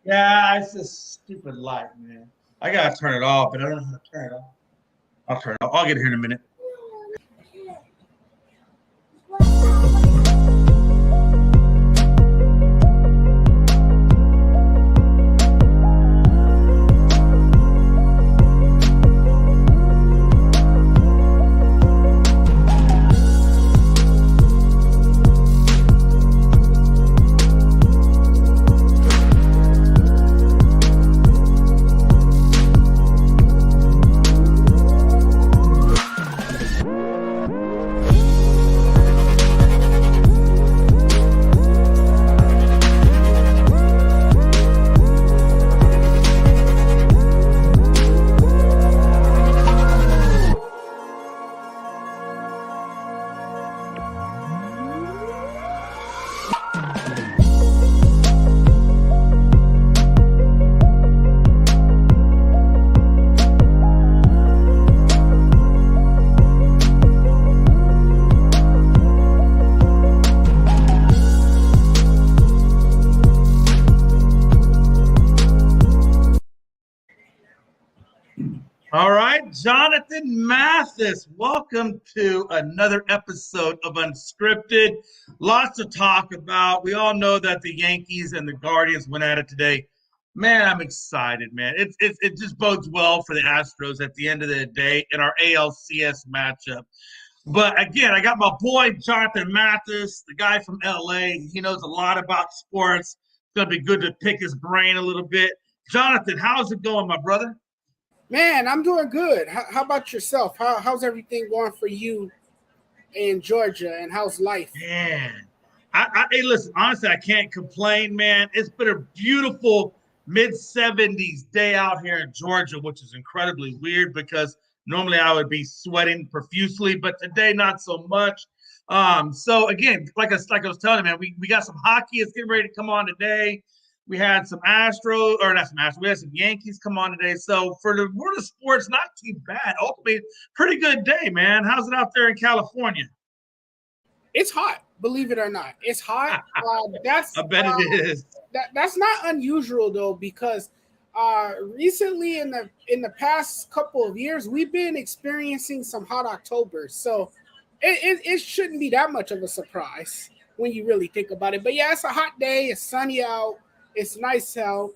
Yeah, it's a stupid light, man. I gotta turn it off, but I don't know how to turn it off. I'll turn it off. I'll get here in a minute. All right, Johnathon Mathis, welcome to another episode of Unscripted. Lots to talk about. We all know that the Yankees and the Guardians went at it today. Man, I'm excited, man. It just bodes well for the Astros at the end of the day in our ALCS matchup. But again, I got my boy Johnathon Mathis, the guy from LA. He knows a lot about sports. It's gonna be good to pick his brain a little bit. Johnathon, how's it going, my brother? Man, I'm doing good. How about yourself? How's everything going for you in Georgia, and how's life? Man, hey, listen, honestly, I can't complain, man. It's been a beautiful mid-70s day out here in Georgia, which is incredibly weird because normally I would be sweating profusely, but today not so much. So again, like I was telling you, man, we got some hockey. It's getting ready to come on today. We had some Astros, or not some Astros. We had some Yankees come on today. So for the world of sports, not too bad. Ultimately, pretty good day, man. How's it out there in California? It's hot, believe it or not. It's hot. I bet it is. That's not unusual though, because recently in the past couple of years, we've been experiencing some hot Octobers. So it shouldn't be that much of a surprise when you really think about it. But yeah, it's a hot day. It's sunny out. It's nice out.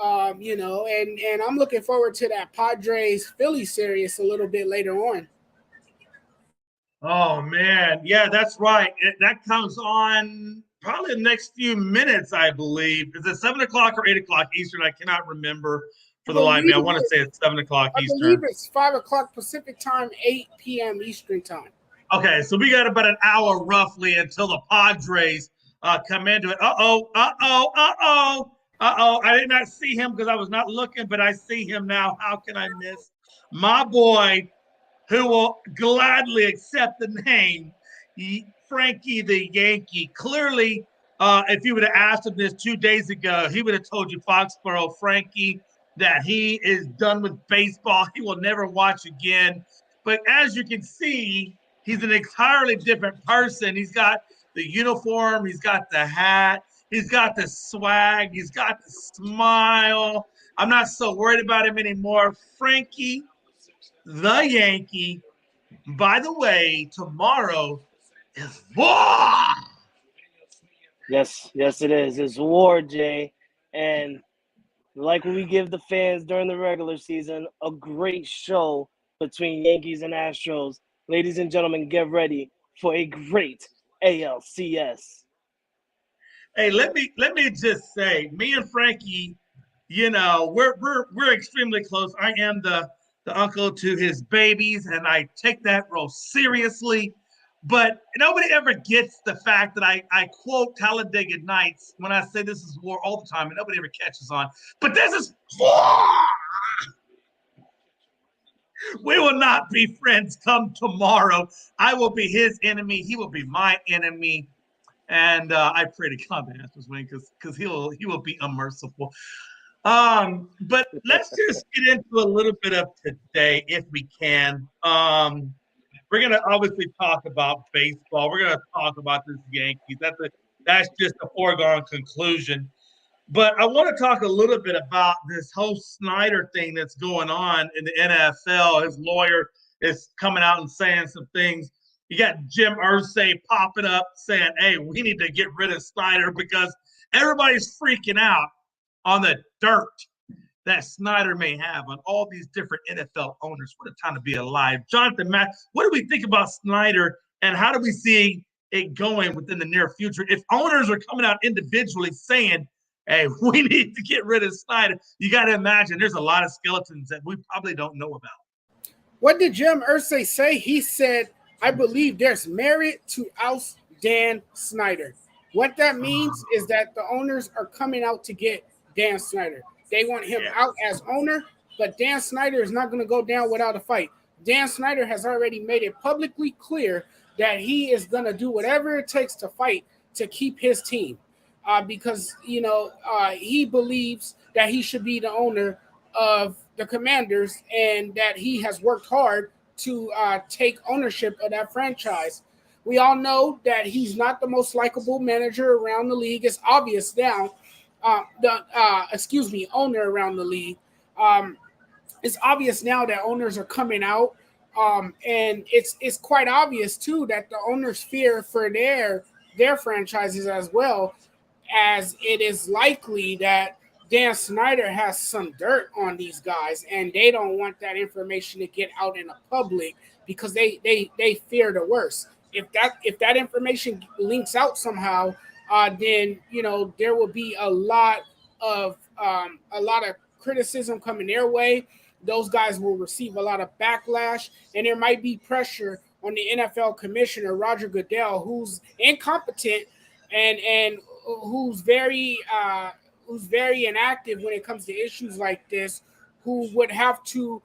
And I'm looking forward to that Padres Philly series a little bit later on. Oh man, yeah, that's right. That comes on probably the next few minutes, I believe. Is it 7 o'clock or 8 o'clock Eastern? I cannot remember for the life of me. I want to say it's 7 o'clock I Eastern. believe it's 5 o'clock Pacific time, 8 p.m. Eastern time. Okay, so we got about an hour roughly until the Padres come into it. I did not see him because I was not looking, but I see him now. How can I miss my boy, who will gladly accept the name Frankie the Yankee? Clearly, if you would have asked him this 2 days ago, he would have told you, Foxborough Frankie, that he is done with baseball. He will never watch again. But as you can see, he's an entirely different person. He's got the uniform, he's got the hat, he's got the swag, he's got the smile. I'm not so worried about him anymore. Frankie the Yankee. By the way, tomorrow is war. Yes, it is. It's war, Jay. And like we give the fans during the regular season, a great show between Yankees and Astros. Ladies and gentlemen, get ready for a great ALCS. Hey, let me just say, me and Frankie, we're extremely close. I am the uncle to his babies, and I take that role seriously. But nobody ever gets the fact that I quote Talladega Nights when I say this is war all the time, and nobody ever catches on. But this is war. We will not be friends come tomorrow. I will be his enemy. He will be my enemy. And I pray to God the Astros win because he will be unmerciful. But let's just get into a little bit of today if we can. We're gonna obviously talk about baseball. We're gonna talk about this Yankees. That's just a foregone conclusion. But I want to talk a little bit about this whole Snyder thing that's going on in the NFL. His lawyer is coming out and saying some things. You got Jim Irsay popping up saying, hey, we need to get rid of Snyder because everybody's freaking out on the dirt that Snyder may have on all these different NFL owners. What a time to be alive. Johnathon Mathis, what do we think about Snyder and how do we see it going within the near future? If owners are coming out individually saying, hey, we need to get rid of Snyder, you got to imagine there's a lot of skeletons that we probably don't know about. What did Jim Irsay say? He said, I believe there's merit to oust Dan Snyder. What that means is that the owners are coming out to get Dan Snyder. They want him out as owner, but Dan Snyder is not going to go down without a fight. Dan Snyder has already made it publicly clear that he is going to do whatever it takes to fight to keep his team because, he believes that he should be the owner of the Commanders and that he has worked hard to take ownership of that franchise. We all know that he's not the most likable manager around the league. It's obvious now. Owner around the league. It's obvious now that owners are coming out, and it's quite obvious too that the owners fear for their franchises as well, as it is likely that Dan Snyder has some dirt on these guys, and they don't want that information to get out in the public because they fear the worst. If that information links out somehow, then there will be a lot of criticism coming their way. Those guys will receive a lot of backlash, and there might be pressure on the NFL commissioner Roger Goodell, who's incompetent and who's very inactive when it comes to issues like this, who would have to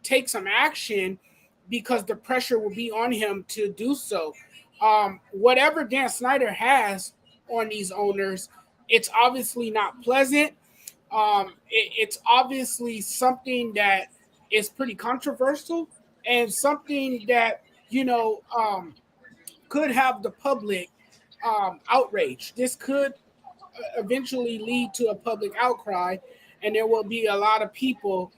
take some action because the pressure will be on him to do so. Whatever Dan Snyder has on these owners, it's obviously not pleasant. It's obviously something that is pretty controversial and something that could have the public outraged. This could eventually lead to a public outcry, and there will be a lot of people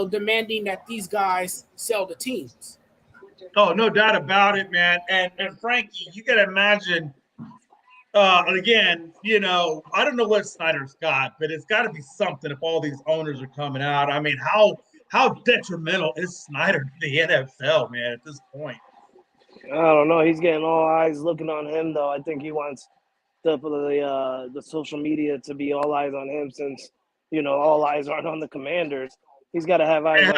demanding that these guys sell the teams. Oh, no doubt about it, man. And Frankie, you got to imagine, again, I don't know what Snyder's got, but it's got to be something if all these owners are coming out. I mean, how detrimental is Snyder to the NFL, man, at this point? I don't know. He's getting all eyes looking on him, though. I think he wants the social media to be all eyes on him since, all eyes aren't on the Commanders. He's got to have eyes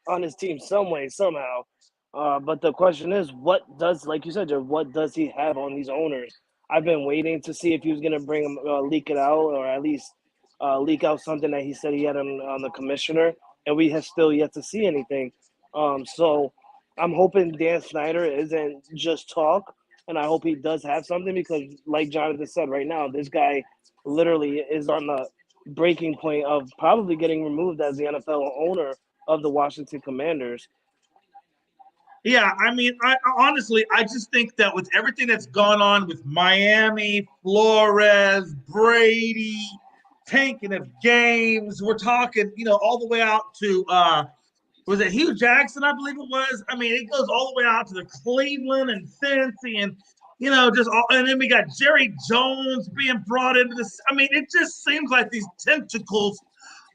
on his team some way, somehow. But the question is, like you said, Joe, what does he have on these owners? I've been waiting to see if he was going to bring him, leak it out, or at least leak out something that he said he had on the commissioner, and we have still yet to see anything. So I'm hoping Dan Snyder isn't just talk, and I hope he does have something because, like Jonathan said, right now, this guy literally is on the breaking point of probably getting removed as the NFL owner of the Washington Commanders. Yeah, I mean, I honestly just think that with everything that's gone on with Miami, Flores, Brady, tanking of games, we're talking, all the way out to was it Hugh Jackson, I believe it was. I mean, it goes all the way out to the Cleveland and Cincy and and then we got Jerry Jones being brought into this. I mean, it just seems like these tentacles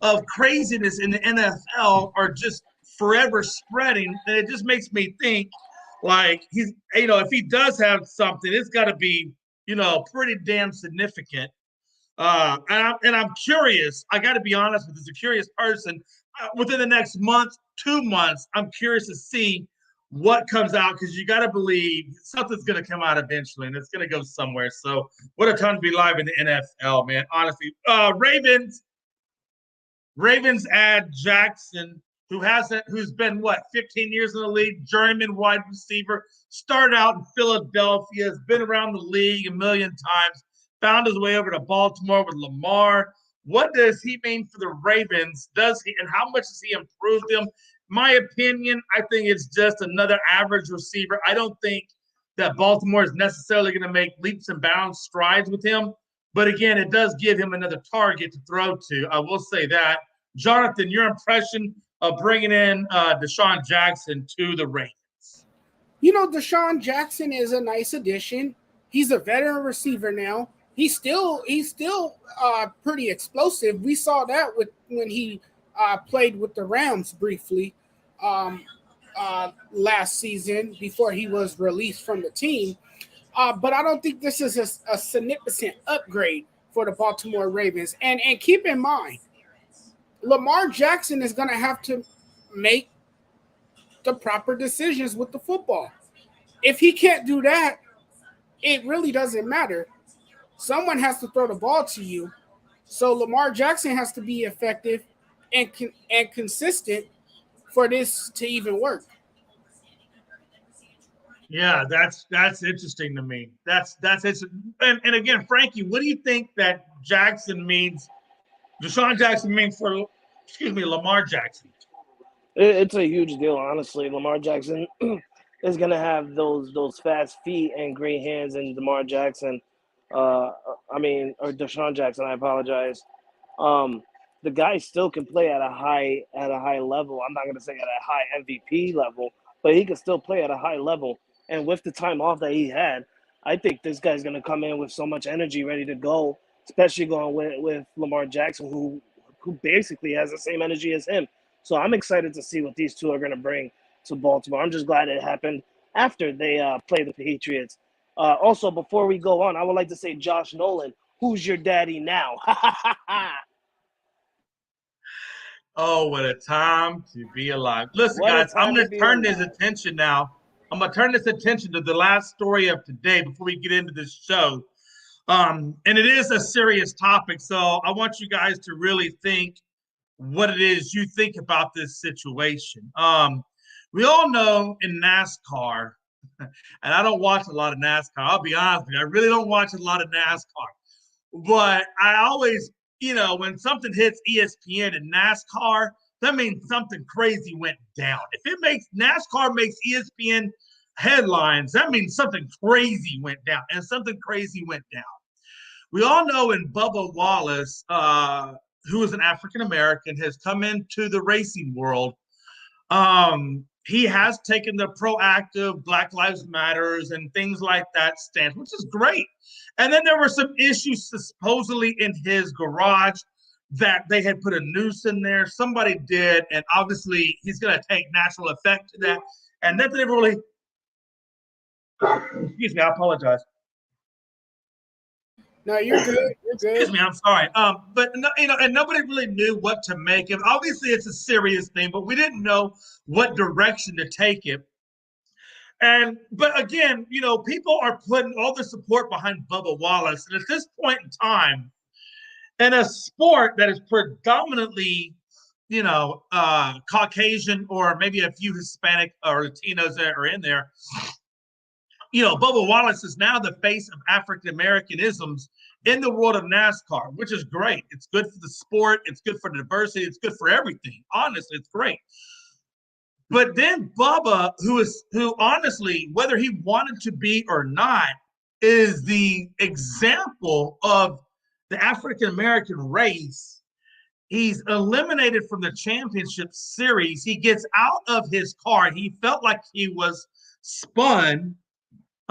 of craziness in the NFL are just forever spreading, and it just makes me think like he's, if he does have something, it's got to be, pretty damn significant. And I'm curious. I got to be honest with you, as a curious person, within the next month, 2 months, I'm curious to see what comes out because you got to believe something's going to come out eventually, and it's going to go somewhere. So, what a time to be live in the NFL, man. Honestly, Ravens add Jackson, who's been 15 years in the league, journeyman wide receiver, started out in Philadelphia, has been around the league a million times, found his way over to Baltimore with Lamar. What does he mean for the Ravens? And how much has he improved them? My opinion, I think it's just another average receiver. I don't think that Baltimore is necessarily going to make leaps and bounds strides with him. But again, it does give him another target to throw to. I will say that. Jonathan, your impression of bringing in Deshaun Jackson to the Ravens? Deshaun Jackson is a nice addition. He's a veteran receiver now. He's still pretty explosive. We saw that when he played with the Rams briefly last season before he was released from the team. But I don't think this is a significant upgrade for the Baltimore Ravens. And keep in mind, Lamar Jackson is going to have to make the proper decisions with the football. If he can't do that, it really doesn't matter. Someone has to throw the ball to you. So Lamar Jackson has to be effective and consistent for this to even work. Yeah, that's interesting to me. That's and again, Frankie, what do you think that Jackson means? Deshaun Jackson means for Lamar Jackson? It's a huge deal, honestly. Lamar Jackson is gonna have those fast feet and great hands, and Lamar Jackson, or Deshaun Jackson. I apologize. The guy still can play at a high level. I'm not gonna say at a high MVP level, but he can still play at a high level. And with the time off that he had, I think this guy's gonna come in with so much energy, ready to go. Especially going with Lamar Jackson, who basically has the same energy as him. So I'm excited to see what these two are going to bring to Baltimore. I'm just glad it happened after they play the Patriots. Also, before we go on, I would like to say, Josh Nolan, who's your daddy now? Oh, what a time to be alive. Listen, What a guys, I'm time going to to be turn this alive. attention now. I'm going to turn this attention to the last story of today before we get into this show. And it is a serious topic, so I want you guys to really think what it is you think about this situation. We all know in NASCAR, and I don't watch a lot of NASCAR. I'll be honest with you, I really don't watch a lot of NASCAR. But I always, when something hits ESPN and NASCAR, that means something crazy went down. If it makes NASCAR makes ESPN headlines, that means something crazy went down, and something crazy went down. We all know in Bubba Wallace, who is an African American, has come into the racing world. He has taken the proactive Black Lives Matters and things like that stance, which is great. And then there were some issues supposedly in his garage that they had put a noose in there. Somebody did, and obviously he's going to take natural effect to that. And nothing ever really. Excuse me, I apologize. No, you're good. You're good. Excuse me, I'm sorry. But and nobody really knew what to make of. Obviously, it's a serious thing, but we didn't know what direction to take it. But again, people are putting all the support behind Bubba Wallace, and at this point in time, in a sport that is predominantly, Caucasian or maybe a few Hispanic or Latinos that are in there. Bubba Wallace is now the face of African Americanisms in the world of NASCAR, which is great. It's good for the sport. It's good for the diversity. It's good for everything. Honestly, it's great. But then Bubba, who honestly, whether he wanted to be or not, is the example of the African American race. He's eliminated from the championship series. He gets out of his car. He felt like he was spun.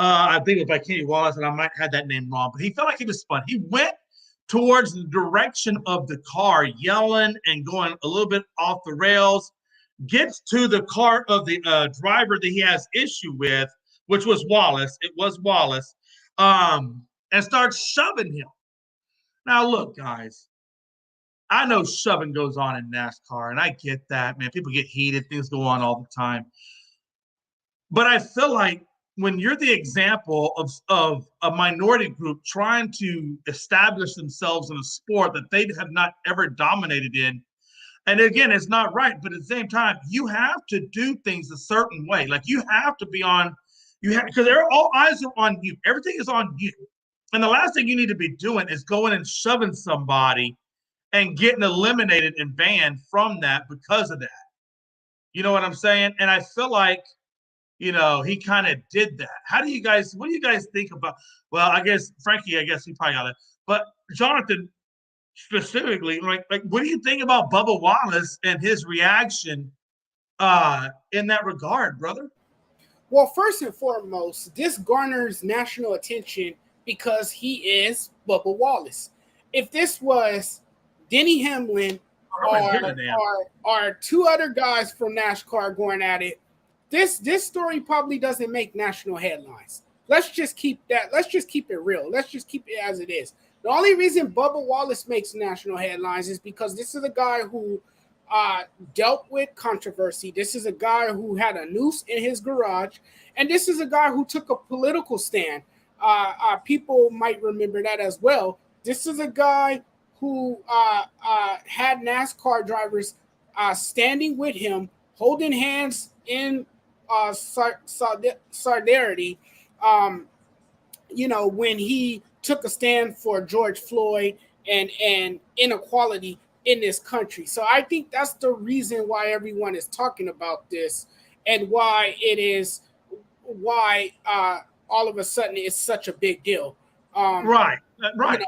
I think it was by Kenny Wallace, and I might have that name wrong, but he felt like he was spun. He went towards the direction of the car, yelling and going a little bit off the rails, gets to the car of the driver that he has issue with, which was Wallace. It was Wallace, and starts shoving him. Now, look, guys, I know shoving goes on in NASCAR, and I get that, man. People get heated. Things go on all the time. But I feel like when you're the example of a minority group trying to establish themselves in a sport that they have not ever dominated in, and again, it's not right, but at the same time, you have to do things a certain way. Like you have to be on, because all eyes are on you. Everything is on you. And the last thing you need to be doing is going and shoving somebody and getting eliminated and banned from that because of that. You know what I'm saying? And I feel like he kind of did that. What do you guys think about? Well, I guess Frankie, he probably got it. But Johnathon, specifically, like what do you think about Bubba Wallace and his reaction in that regard, brother? Well, first and foremost, this garners national attention because he is Bubba Wallace. If this was Denny Hamlin or two other guys from NASCAR going at it, this story probably doesn't make national headlines. Let's just keep it real. Let's just keep it as it is. The only reason Bubba Wallace makes national headlines is because this is a guy who dealt with controversy. This is a guy who had a noose in his garage, and this is a guy who took a political stand. People might remember that as well. This is a guy who had NASCAR drivers standing with him, holding hands in solidarity. When he took a stand for George Floyd and inequality in this country. So I think that's the reason why everyone is talking about this, and why all of a sudden it's such a big deal. Right.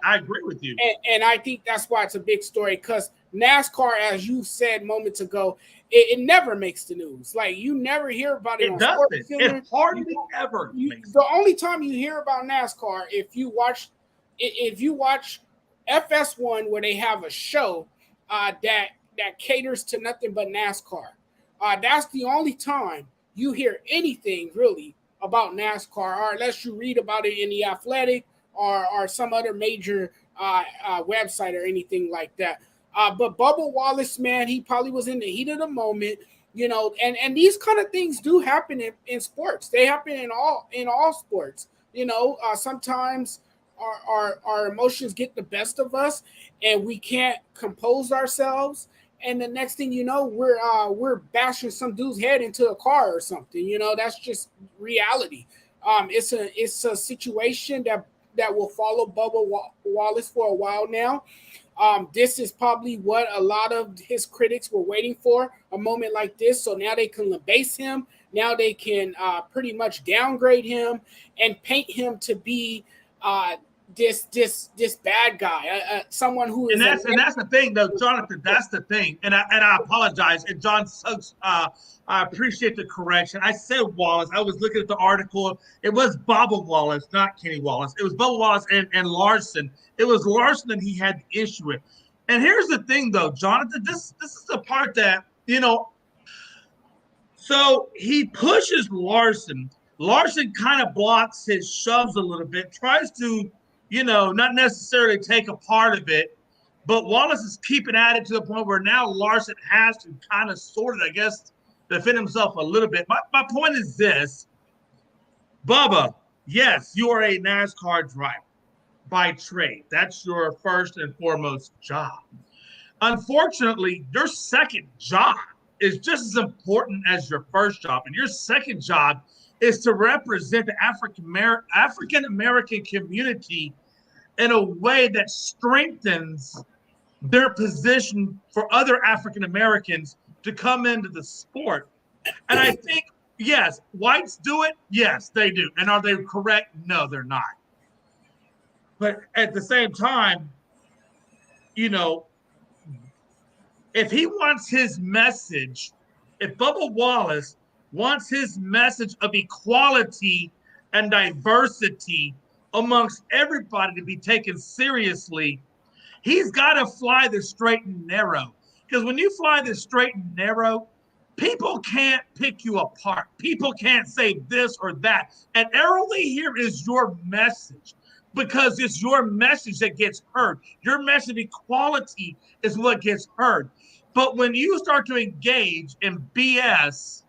I agree with you. And I think that's why it's a big story, because NASCAR, as you said moments ago, it never makes the news. Like, you never hear about it. It doesn't. It hardly ever makes the only time you hear about NASCAR, if you watch FS1, where they have a show that caters to nothing but NASCAR. That's the only time you hear anything really about NASCAR, or unless you read about it in The Athletic or some other major website or anything like that. But Bubba Wallace, man, he probably was in the heat of the moment, and these kind of things do happen in sports. They happen in all sports. Sometimes our emotions get the best of us, and we can't compose ourselves. And the next thing you know, we're bashing some dude's head into a car or something. That's just reality. It's a situation that will follow Bubba Wallace for a while now. This is probably what a lot of his critics were waiting for, a moment like this. So now they can labase him. Now they can pretty much downgrade him and paint him to be this bad guy, someone who is. And that's the thing, though, Johnathon. That's the thing, and I apologize. And John Suggs, I appreciate the correction. I said Wallace. I was looking at the article. It was Bubba Wallace, not Kenny Wallace. It was Bubba Wallace and Larson. It was Larson that he had the issue with. And here's the thing, though, Johnathon. This is the part that So he pushes Larson. Larson kind of blocks his shoves a little bit, tries to, not necessarily take a part of it, but Wallace is keeping at it to the point where now Larson has to kind of sort of, I guess, defend himself a little bit. My point is this. Bubba, yes, you are a NASCAR driver by trade. That's your first and foremost job. Unfortunately, your second job is just as important as your first job. And your second job is to represent the African-American community in a way that strengthens their position for other African-Americans to come into the sport. And I think, yes, whites do it. Yes, they do. And are they correct? No, they're not. But at the same time, if he wants his message, if Bubba Wallace wants his message of equality and diversity amongst everybody to be taken seriously, he's got to fly the straight and narrow. Because when you fly the straight and narrow, people can't pick you apart. People can't say this or that. And only here is your message, because it's your message that gets heard. Your message of equality is what gets heard. But when you start to engage in BS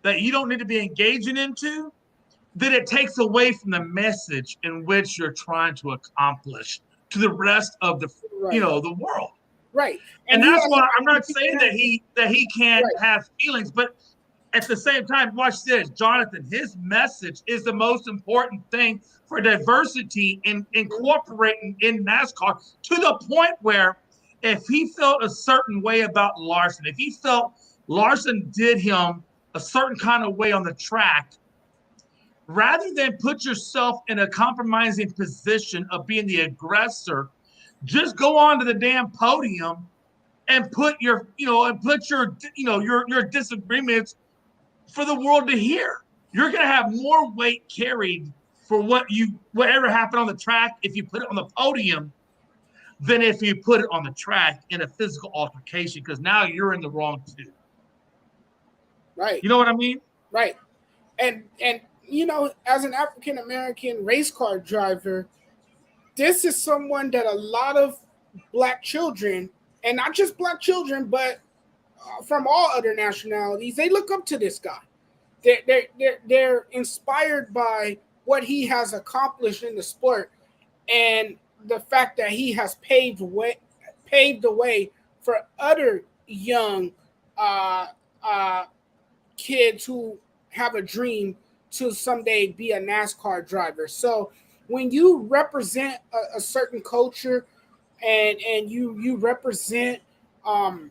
that you don't need to be engaging into, then it takes away from the message in which you're trying to accomplish to the rest of the, the world. Right. And that's why I'm not saying that he can't have feelings, but at the same time, watch this, Johnathon, his message is the most important thing for diversity in incorporating in NASCAR, to the point where if he felt a certain way about Larson, if he felt Larson did him a certain kind of way on the track, rather than put yourself in a compromising position of being the aggressor, just go onto the damn podium and put your disagreements for the world to hear. You're going to have more weight carried for whatever happened on the track if you put it on the podium than if you put it on the track in a physical altercation, because now you're in the wrong too. Right. You know what I mean? Right. And as an African American race car driver, this is someone that a lot of Black children, and not just Black children, but from all other nationalities, they look up to this guy. They're inspired by what he has accomplished in the sport, and the fact that he has paved the way for other young kids who have a dream to someday be a NASCAR driver. So when you represent a certain culture and you represent a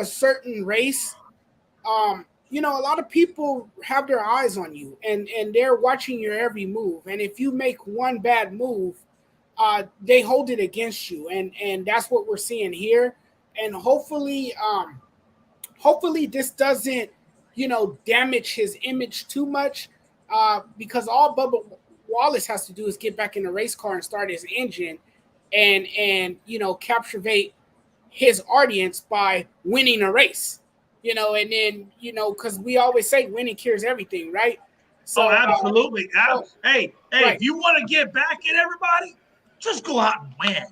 certain race, a lot of people have their eyes on you and they're watching your every move. And if you make one bad move, they hold it against you. And that's what we're seeing here. And hopefully this doesn't, damage his image too much, because all Bubba Wallace has to do is get back in the race car and start his engine and captivate his audience by winning a race, and then, because we always say winning cures everything, right? So, absolutely. Hey, right. If you want to get back at everybody, just go out and win.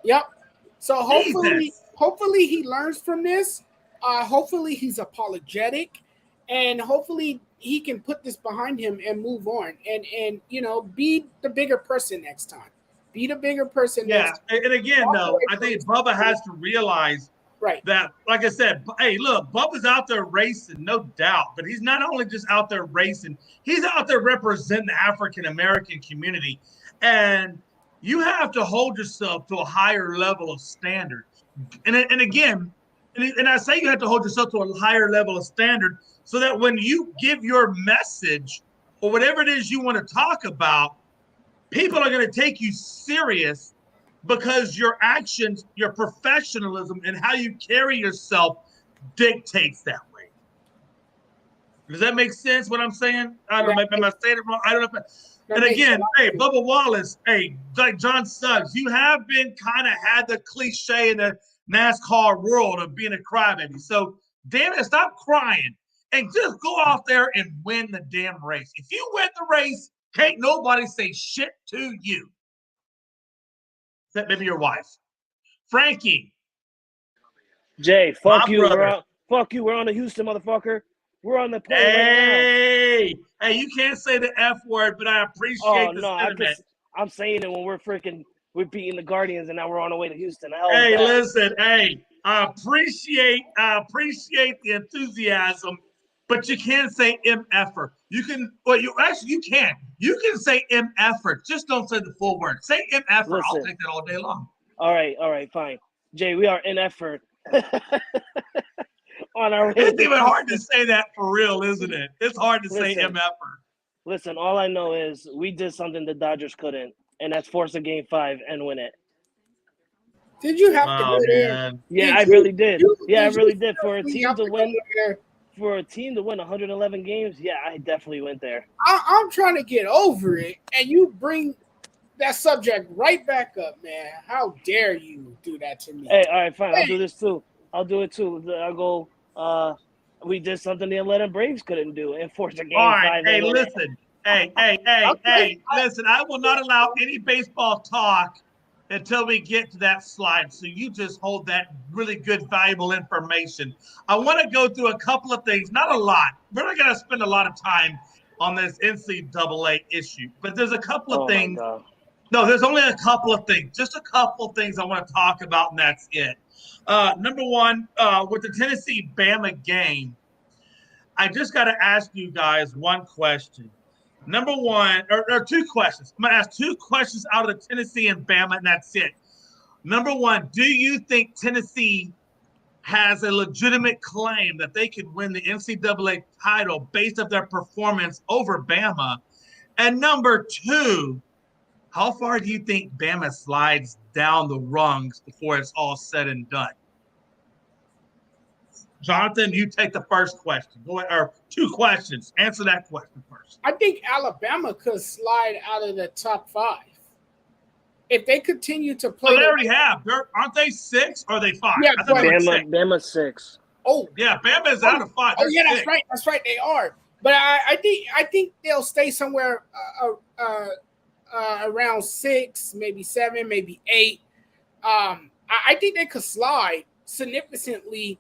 Yep. So hopefully he learns from this. Hopefully he's apologetic, and hopefully he can put this behind him and move on and be the bigger person next time. Be the bigger person. Yeah. And again, though, I think Bubba has to realize that, like I said, hey, look, Bubba's out there racing, no doubt, but he's not only just out there racing, he's out there representing the African-American community. And you have to hold yourself to a higher level of standard. And again, and I say you have to hold yourself to a higher level of standard so that when you give your message or whatever it is you want to talk about, people are going to take you serious because your actions, your professionalism, and how you carry yourself dictates that way. Does that make sense, what I'm saying? I don't know. Am I saying it wrong? I don't know. And again, hey, Bubba Wallace, hey, like John Suggs, you have been kind of had the cliche in the NASCAR world of being a crybaby. So, damn it, stop crying and just go out there and win the damn race. If you win the race, can't nobody say shit to you. Except maybe your wife. Frankie. Jay, fuck you. Fuck you. We're on the Houston, motherfucker. We're on the plane right now. Hey, you can't say the F word, but I appreciate the sentiment. I'm saying it when we're beating the Guardians and now we're on our way to Houston. Listen, I appreciate the enthusiasm, but you can't say MFer. You can say MFer. Just don't say the full word. Say MFer. I'll take that all day long. All right, fine. Jay, we are in effort. On our way. It's even hard to say that for real, isn't it? It's hard to say MFer. Listen, all I know is we did something the Dodgers couldn't, and that's force a game 5 and win it. Did you have to go there? Yeah, I really did. I really did. For a team to win 111 games, yeah, I definitely went there. I'm trying to get over it, and you bring that subject right back up, man. How dare you do that to me? Hey, all right, fine. I'll do this too. I'll do it too. I'll go. We did something the Atlanta Braves couldn't do and force a game 5. All right, hey, listen. Hey, listen. I will not allow any baseball talk until we get to that slide. So you just hold that really good, valuable information. I want to go through a couple of things, not a lot. We're not going to spend a lot of time on this NCAA issue, but there's a couple of things. No, there's only a couple of things. Just a couple of things I want to talk about, and that's it. Number one, with the Tennessee-Bama game, I just got to ask you guys one question. Number one, or 2 questions. I'm going to ask 2 questions out of the Tennessee and Bama, and that's it. Number one, do you think Tennessee has a legitimate claim that they could win the NCAA title based on their performance over Bama? And number two, how far do you think Bama slides down the rungs before it's all said and done? Jonathan, you take the first question. Go ahead, or two questions. Answer that question first. I think Alabama could slide out of the top 5 if they continue to play. Well, they already have. Aren't they 6 or are they 5? Yeah, I thought they were 6. Bama 6. Oh, yeah, Bama's out of 5. Oh, yeah, They're that's 6. right. That's right. They are. But I think they'll stay somewhere around 6, maybe 7, maybe 8. I think they could slide significantly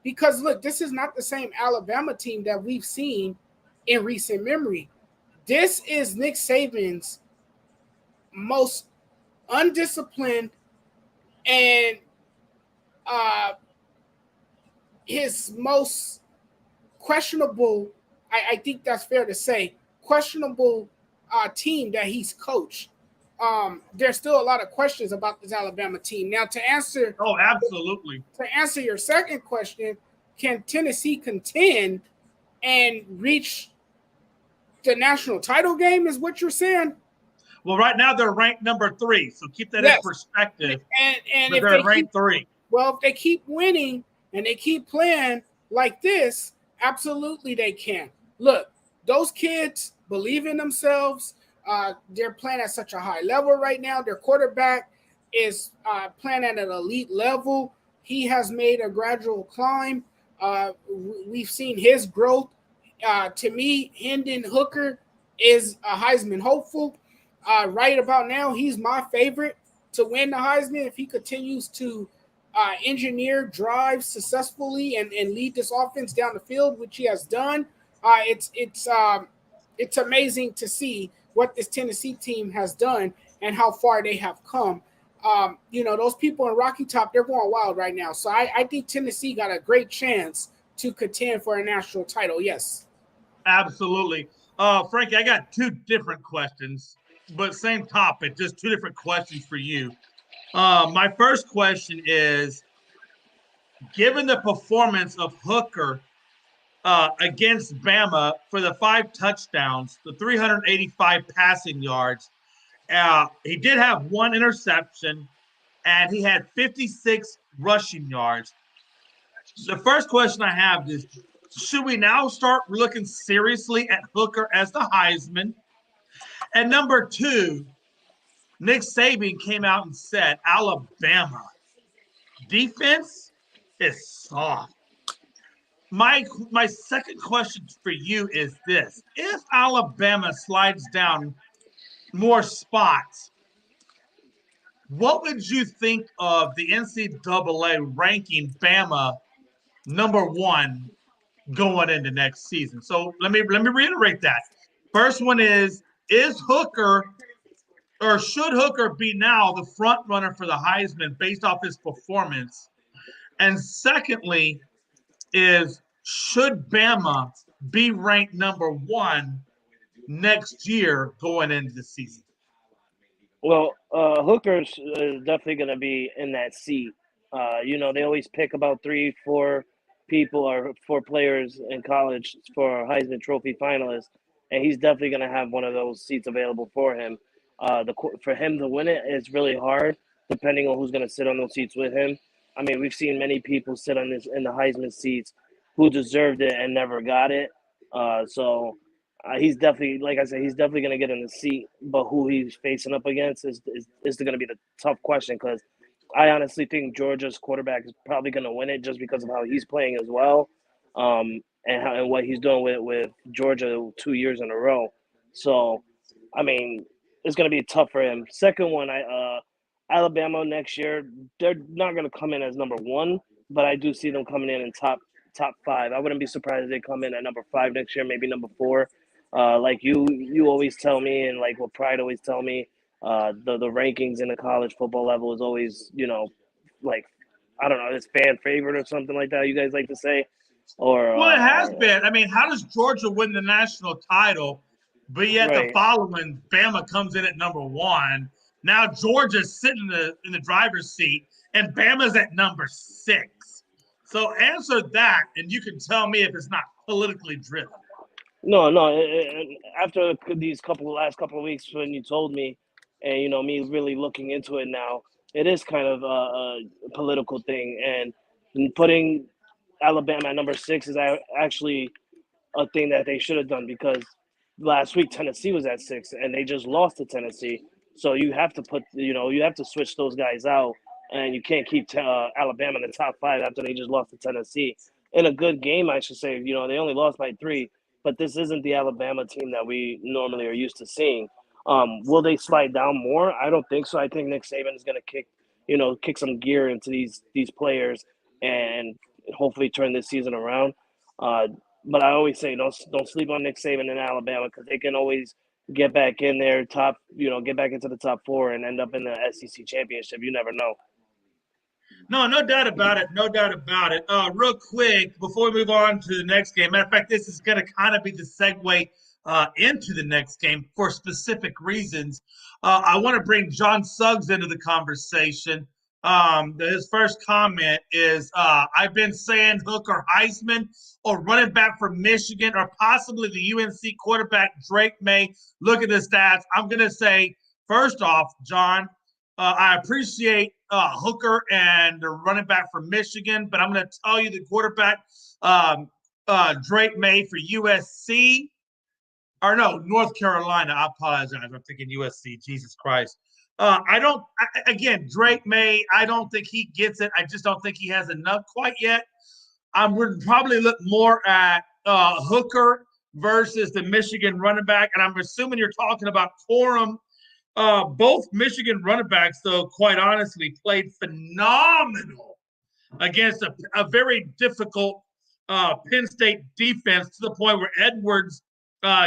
because, look, this is not the same Alabama team that we've seen in recent memory. This is Nick Saban's most undisciplined and his most questionable, I think that's fair to say, questionable team that he's coached. There's still a lot of questions about this Alabama team. Now, to answer your second question, can Tennessee contend and reach the national title game is what you're saying? Well, right now they're ranked number 3, so keep that in perspective. And if they're ranked 3. Well, if they keep winning and they keep playing like this, absolutely they can. Look, those kids believe in themselves. They're playing at such a high level right now. Their quarterback is playing at an elite level. He has made a gradual climb. We've seen his growth. To me, Hendon Hooker is a Heisman hopeful. Right about now, he's my favorite to win the Heisman if he continues to engineer drives successfully and lead this offense down the field, which he has done. It's amazing to see what this Tennessee team has done and how far they have come. Those people in Rocky Top, they're going wild right now. So I think Tennessee got a great chance to contend for a national title. Yes. Absolutely. Frankie, I got 2 different questions, but same topic, just 2 different questions for you. My first question is, given the performance of Hooker against Bama for the 5 touchdowns, the 385 passing yards, he did have 1 interception, and he had 56 rushing yards. The first question I have is, should we now start looking seriously at Hooker as the Heisman? And number 2, Nick Saban came out and said, Alabama defense is soft. My second question for you is this. If Alabama slides down more spots, what would you think of the NCAA ranking Bama number 1 going into next season? So let me reiterate that. First one is Hooker, or should Hooker be now the front runner for the Heisman based off his performance? And secondly is, should Bama be ranked number 1 next year going into the season? Well, Hooker's definitely going to be in that seat. They always pick about 3-4 people or 4 players in college for Heisman Trophy finalists, and he's definitely going to have one of those seats available for him. For him to win it is really hard, depending on who's going to sit on those seats with him. I mean, we've seen many people sit in the Heisman seats who deserved it and never got it. So he's definitely, like I said, he's definitely going to get in the seat. But who he's facing up against is going to be the tough question, because I honestly think Georgia's quarterback is probably going to win it just because of how he's playing as well, and what he's doing with Georgia 2 years in a row. So, I mean, it's going to be tough for him. Second one, Alabama next year, they're not going to come in as number 1, but I do see them coming in top 5. I wouldn't be surprised if they come in at number 5 next year, maybe number 4. Like you always tell me, and like what Pride always tell me, the rankings in the college football level is always, like, I don't know, it's fan favorite or something like that. You guys like to say, or well, it has been. I mean, how does Georgia win the national title, but yet right. the following Bama comes in at number 1? Now Georgia's sitting in the driver's seat, and Bama's at number 6. So answer that, and you can tell me if it's not politically driven. No, no. After these last couple of weeks, when you told me, and me really looking into it now, it is kind of a political thing, and putting Alabama at number 6 is actually a thing that they should have done because last week Tennessee was at 6 and they just lost to Tennessee. So you have to you have to switch those guys out, and you can't keep Alabama in the top 5 after they just lost to Tennessee in a good game. I should say, they only lost by 3, but this isn't the Alabama team that we normally are used to seeing. Will they slide down more? I don't think so. I think Nick Saban is going to kick some gear into these players and hopefully turn this season around. But I always say don't sleep on Nick Saban in Alabama because they can always get back in there get back into the top 4 and end up in the SEC championship. You never know. No, no doubt about it. No doubt about it. Real quick, before we move on to the next game, matter of fact, this is going to kind of be the segue into the next game for specific reasons. I want to bring John Suggs into the conversation. His first comment is, I've been saying Hooker Heisman or running back from Michigan or possibly the UNC quarterback Drake May. Look at the stats. I'm going to say, first off, John, I appreciate Hooker and the running back from Michigan, but I'm going to tell you the quarterback, Drake May for USC, or no, North Carolina. I apologize. I'm thinking USC. Jesus Christ. Again, Drake May, I don't think he gets it. I just don't think he has enough quite yet. I would probably look more at Hooker versus the Michigan running back, and I'm assuming you're talking about Corum. Both Michigan running backs, though, quite honestly, played phenomenal against a very difficult Penn State defense to the point where Edwards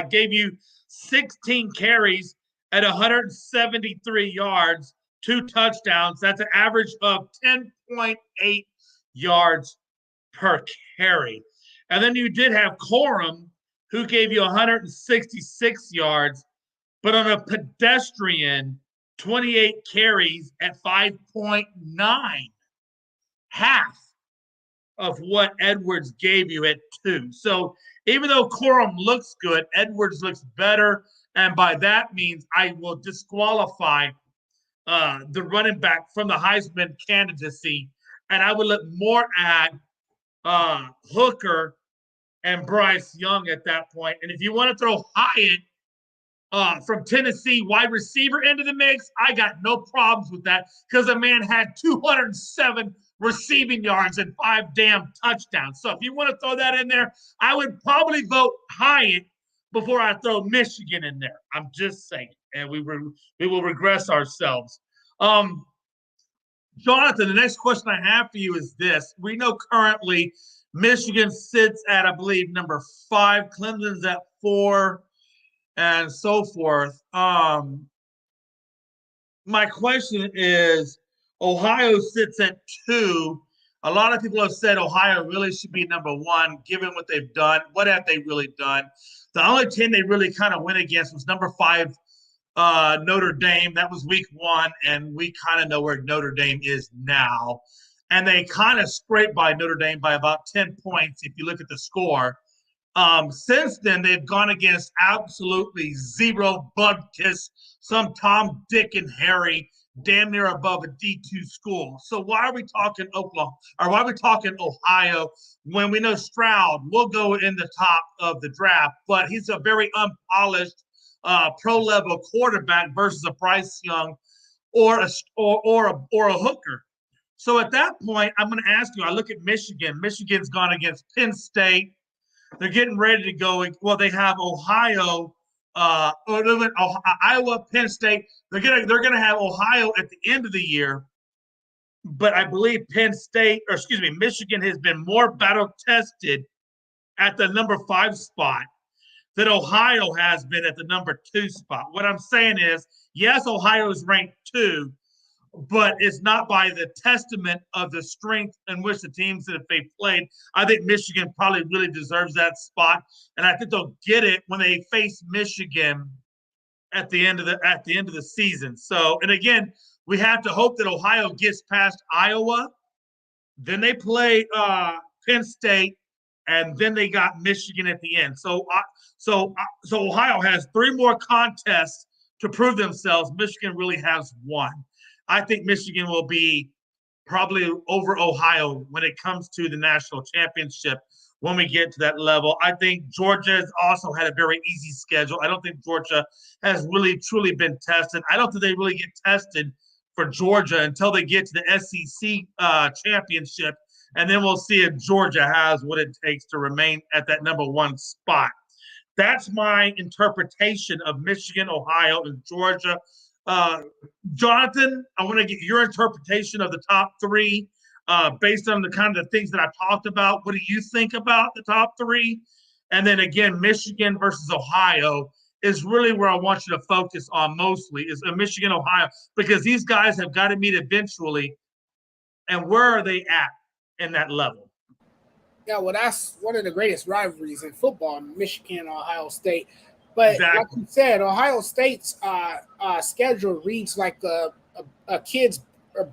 gave you 16 carries at 173 yards, 2 touchdowns. That's an average of 10.8 yards per carry. And then you did have Corum, who gave you 166 yards, but on a pedestrian 28 carries at 5.9, half of what Edwards gave you at 2. So even though Corum looks good, Edwards looks better. And by that means, I will disqualify the running back from the Heisman candidacy. And I would look more at Hooker and Bryce Young at that point. And if you want to throw Hyatt from Tennessee wide receiver into the mix, I got no problems with that because the man had 207 receiving yards and 5 damn touchdowns. So if you want to throw that in there, I would probably vote Hyatt before I throw Michigan in there. I'm just saying, and we will regress ourselves. Jonathan, the next question I have for you is this. We know currently Michigan sits at, I believe, number 5. Clemson's at 4. And so forth. My question is, Ohio sits at 2. A lot of people have said Ohio really should be number 1, given what they've done. What have they really done? The only team they really kind of went against was number 5, Notre Dame. That was week 1, and we kind of know where Notre Dame is now. And they kind of scraped by Notre Dame by about 10 points if you look at the score. Since then, they've gone against absolutely zero bupkis, some Tom, Dick, and Harry, damn near above a D2 school. So why are we talking Oklahoma, or why are we talking Ohio when we know Stroud will go in the top of the draft, but he's a very unpolished pro-level quarterback versus a Bryce Young or a Hooker. So at that point, I'm going to ask you. I look at Michigan. Michigan's gone against Penn State. They're getting ready to go. Well, they have Ohio, Iowa, Penn State. They're gonna have Ohio at the end of the year. But I believe Michigan has been more battle tested at the number 5 spot than Ohio has been at the number 2 spot. What I'm saying is, yes, Ohio is ranked 2, but it's not by the testament of the strength in which the teams that they played. I think Michigan probably really deserves that spot, and I think they'll get it when they face Michigan at the end of the season. So, and again, we have to hope that Ohio gets past Iowa Then they play Penn State, and then they got Michigan at the end. So Ohio has 3 more contests to prove themselves. Michigan really has 1. I think Michigan will be probably over Ohio when it comes to the national championship when we get to that level. I think Georgia has also had a very easy schedule. I don't think Georgia has really truly been tested. I don't think they really get tested for Georgia until they get to the SEC championship, and then we'll see if Georgia has what it takes to remain at that number 1 spot. That's my interpretation of Michigan, Ohio, and Georgia. Jonathan, I want to get your interpretation of the top 3 based on the kind of things that I talked about. What do you think about the top 3? And then again, Michigan versus Ohio is really where I want you to focus on mostly is Michigan, Ohio, because these guys have got to meet eventually. And where are they at in that level? Yeah, well, that's one of the greatest rivalries in football, Michigan and Ohio State. But exactly. Like you said, Ohio State's schedule reads like a kid's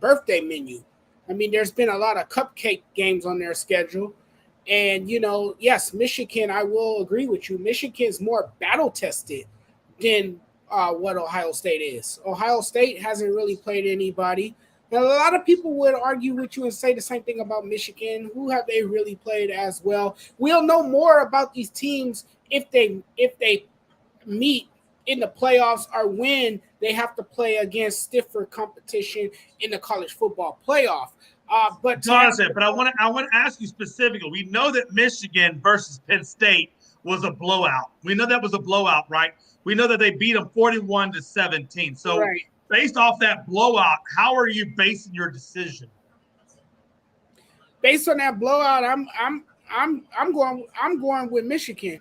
birthday menu. I mean, there's been a lot of cupcake games on their schedule. And, yes, Michigan, I will agree with you. Michigan's more battle-tested than what Ohio State is. Ohio State hasn't really played anybody. And a lot of people would argue with you and say the same thing about Michigan. Who have they really played as well? We'll know more about these teams if they meet in the playoffs or when they have to play against stiffer competition in the college football playoff. But Jonathan, I want to ask you specifically. We know that Michigan versus Penn State was a blowout. We know that was a blowout, right? We know that they beat them 41-17. So right. Based off that blowout, how are you basing your decision? Based on that blowout, I'm going with Michigan.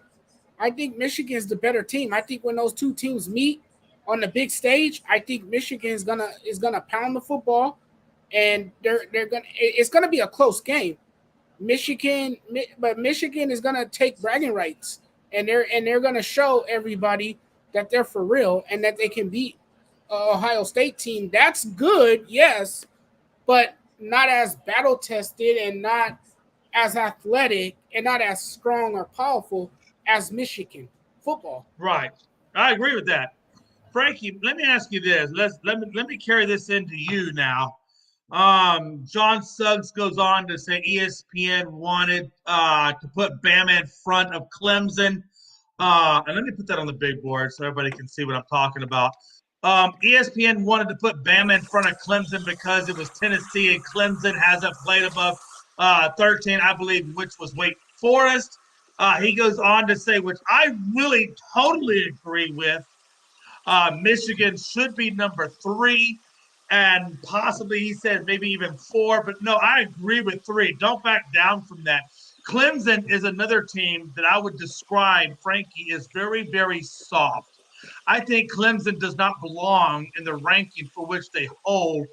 I think Michigan is the better team. I think when those two teams meet on the big stage, I think Michigan is gonna pound the football, and it's gonna be a close game. Michigan is gonna take bragging rights, and they're gonna show everybody that they're for real and that they can beat Ohio State team. That's good, yes, but not as battle tested and not as athletic and not as strong or powerful as Michigan football. Right. I agree with that. Frankie, let me ask you this. Let me carry this into you now. John Suggs goes on to say ESPN wanted to put Bama in front of Clemson. And let me put that on the big board so everybody can see what I'm talking about. ESPN wanted to put Bama in front of Clemson because it was Tennessee, and Clemson hasn't played above 13, I believe, which was Wake Forest. He goes on to say, which I really totally agree with, Michigan should be number 3, and possibly he said maybe even 4. But no, I agree with 3. Don't back down from that. Clemson is another team that I would describe, Frankie, is very, very soft. I think Clemson does not belong in the ranking for which they hold.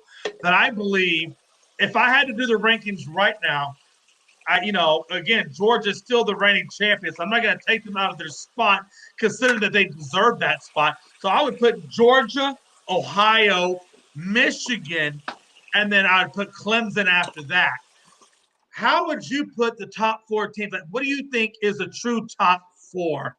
That I believe, if I had to do the rankings right now, again, Georgia's still the reigning champions. So I'm not going to take them out of their spot, considering that they deserve that spot. So I would put Georgia, Ohio, Michigan, and then I would put Clemson after that. How would you put the top 4 teams? Like, what do you think is a true top 4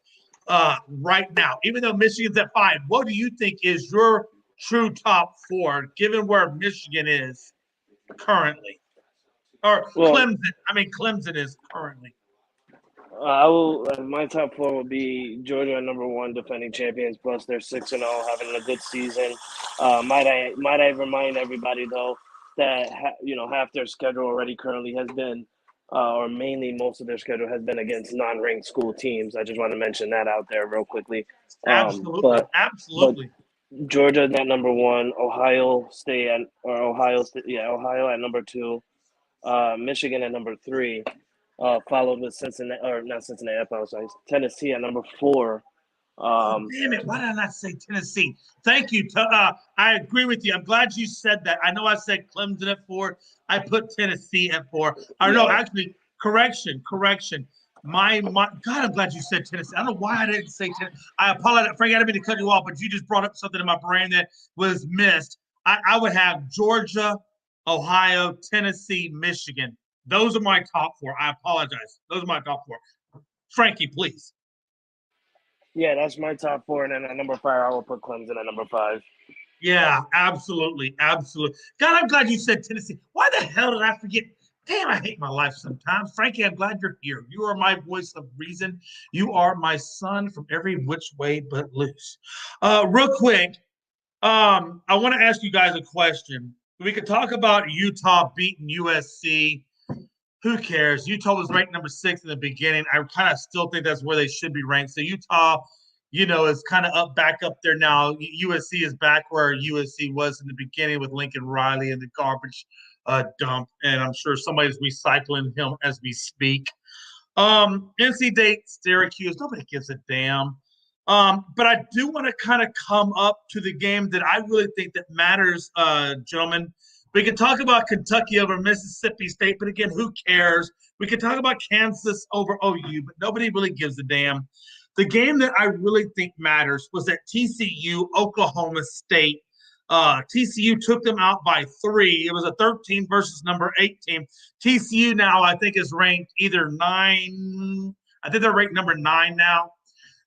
right now? Even though Michigan's at 5, what do you think is your true top 4, given where Michigan is currently? Or Clemson is currently. My top 4 will be Georgia at number 1, defending champions. Plus, they're 6-0, having a good season. Might I remind everybody though that half their schedule already currently has been, or mainly most of their schedule has been against non-ranked school teams. I just want to mention that out there real quickly. Absolutely. But Georgia at number 1, Ohio at number 2. Michigan at number 3, followed with Tennessee at number 4. Damn it! Why did I not say Tennessee? Thank you. I agree with you. I'm glad you said that. I know I said Clemson at 4. I put Tennessee at 4. Actually, correction. My God, I'm glad you said Tennessee. I don't know why I didn't say Tennessee. I apologize, Frank. I didn't mean to cut you off, but you just brought up something in my brain that was missed. I would have Georgia, Ohio, Tennessee, Michigan. Those are my top four. I apologize. Those are my top four. Frankie, please. Yeah, that's my top four. And then at number 5, I will put Clemson at number 5. Yeah, absolutely. Absolutely. God, I'm glad you said Tennessee. Why the hell did I forget? Damn, I hate my life sometimes. Frankie, I'm glad you're here. You are my voice of reason. You are my son from every which way but loose. Real quick, I want to ask you guys a question. We could talk about Utah beating USC. Who cares? Utah was ranked number 6 in the beginning. I kind of still think that's where they should be ranked. So Utah, is kind of back up there now. USC is back where USC was in the beginning with Lincoln Riley and the garbage dump. And I'm sure somebody's recycling him as we speak. NC State, Syracuse, nobody gives a damn. But I do want to kind of come up to the game that I really think that matters, gentlemen. We can talk about Kentucky over Mississippi State, but again, who cares? We can talk about Kansas over OU, but nobody really gives a damn. The game that I really think matters was that TCU, Oklahoma State. TCU took them out by 3. It was a 13 versus number 8 team. TCU now, I think, is ranked either 9. I think they're ranked number 9 now.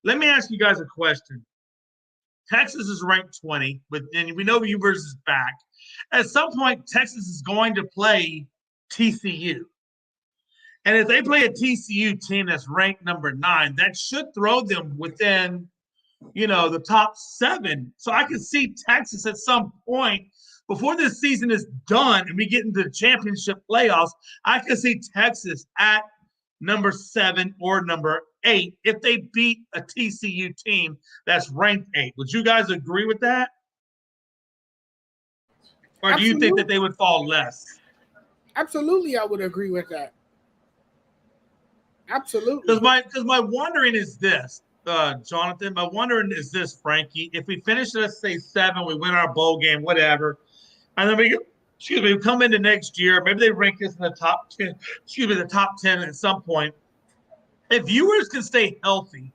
Let me ask you guys a question. Texas is ranked 20, and we know Ubers is back. At some point, Texas is going to play TCU. And if they play a TCU team that's ranked number 9, that should throw them within, the top 7. So I can see Texas at some point before this season is done and we get into the championship playoffs. I can see Texas at number 7 or number 8 if they beat a TCU team that's ranked 8. Would you guys agree with that? Or do you think that they would fall less? Absolutely, I would agree with that. Absolutely. Because my wondering is this, Jonathan. My wondering is this, Frankie. If we finish, let's say 7, we win our bowl game, whatever, and then we come into next year. Maybe they rank us in the top 10. The top 10 at some point. If viewers can stay healthy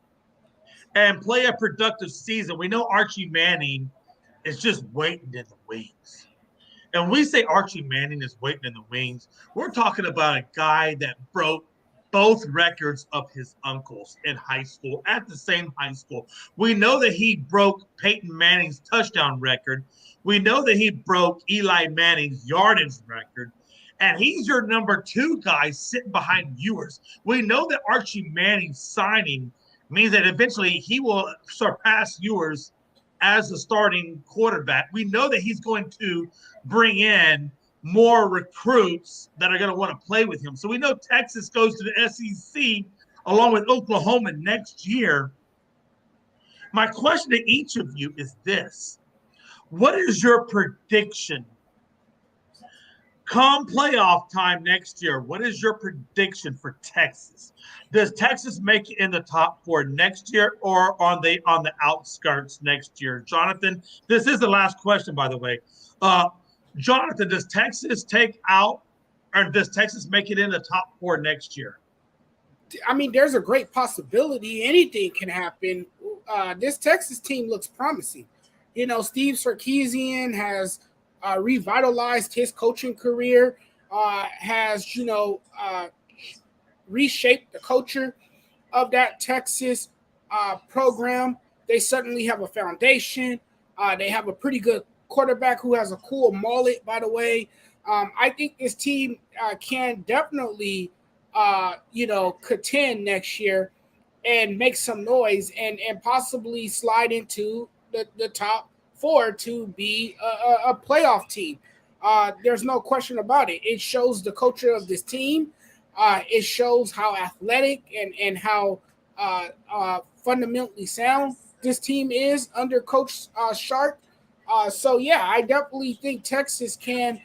and play a productive season, we know Archie Manning is just waiting in the wings. And when we say Archie Manning is waiting in the wings, we're talking about a guy that broke both records of his uncles in high school at the same high school. We know that he broke Peyton Manning's touchdown record. We know that he broke Eli Manning's yardage record. And he's your number 2 guy sitting behind Ewers. We know that Archie Manning's signing means that eventually he will surpass Ewers as the starting quarterback. We know that he's going to bring in more recruits that are going to want to play with him. So we know Texas goes to the SEC along with Oklahoma next year. My question to each of you is this. What is your prediction? Come playoff time next year, what is your prediction for Texas? Does Texas make it in the top 4 next year or on the outskirts next year? Jonathan, this is the last question, by the way. Jonathan, does Texas does Texas make it in the top 4 next year? I mean, there's a great possibility. Anything can happen. This Texas team looks promising. Steve Sarkisian has revitalized his coaching career, has, reshaped the culture of that Texas program. They certainly have a foundation. They have a pretty good quarterback who has a cool mullet, by the way. I think this team can definitely, contend next year and make some noise and possibly slide into the top 4 to be a playoff team. There's no question about it. It shows the culture of this team. It shows how athletic and how fundamentally sound this team is under Coach Sharp. So, yeah, I definitely think Texas can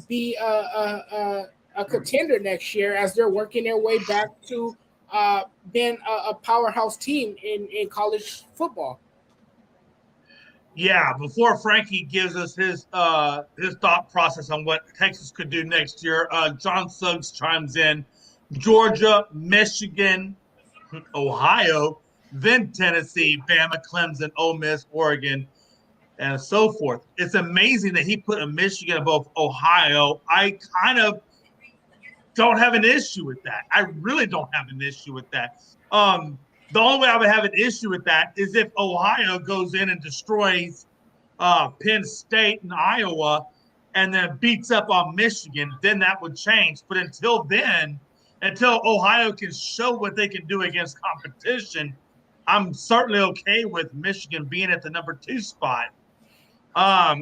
be a contender next year as they're working their way back to being a powerhouse team in college football. Yeah, before Frankie gives us his thought process on what Texas could do next year, John Suggs chimes in. Georgia, Michigan, Ohio, then Tennessee, Bama, Clemson, Ole Miss, Oregon. and so forth. It's amazing that he put a Michigan above Ohio. I kind of don't have an issue with that. I really don't have an issue with that. The only way I would have an issue with that is if Ohio goes in and destroys Penn State and Iowa and then beats up on Michigan, then that would change. But until then, until Ohio can show what they can do against competition, I'm certainly okay with Michigan being at the number 2 spot.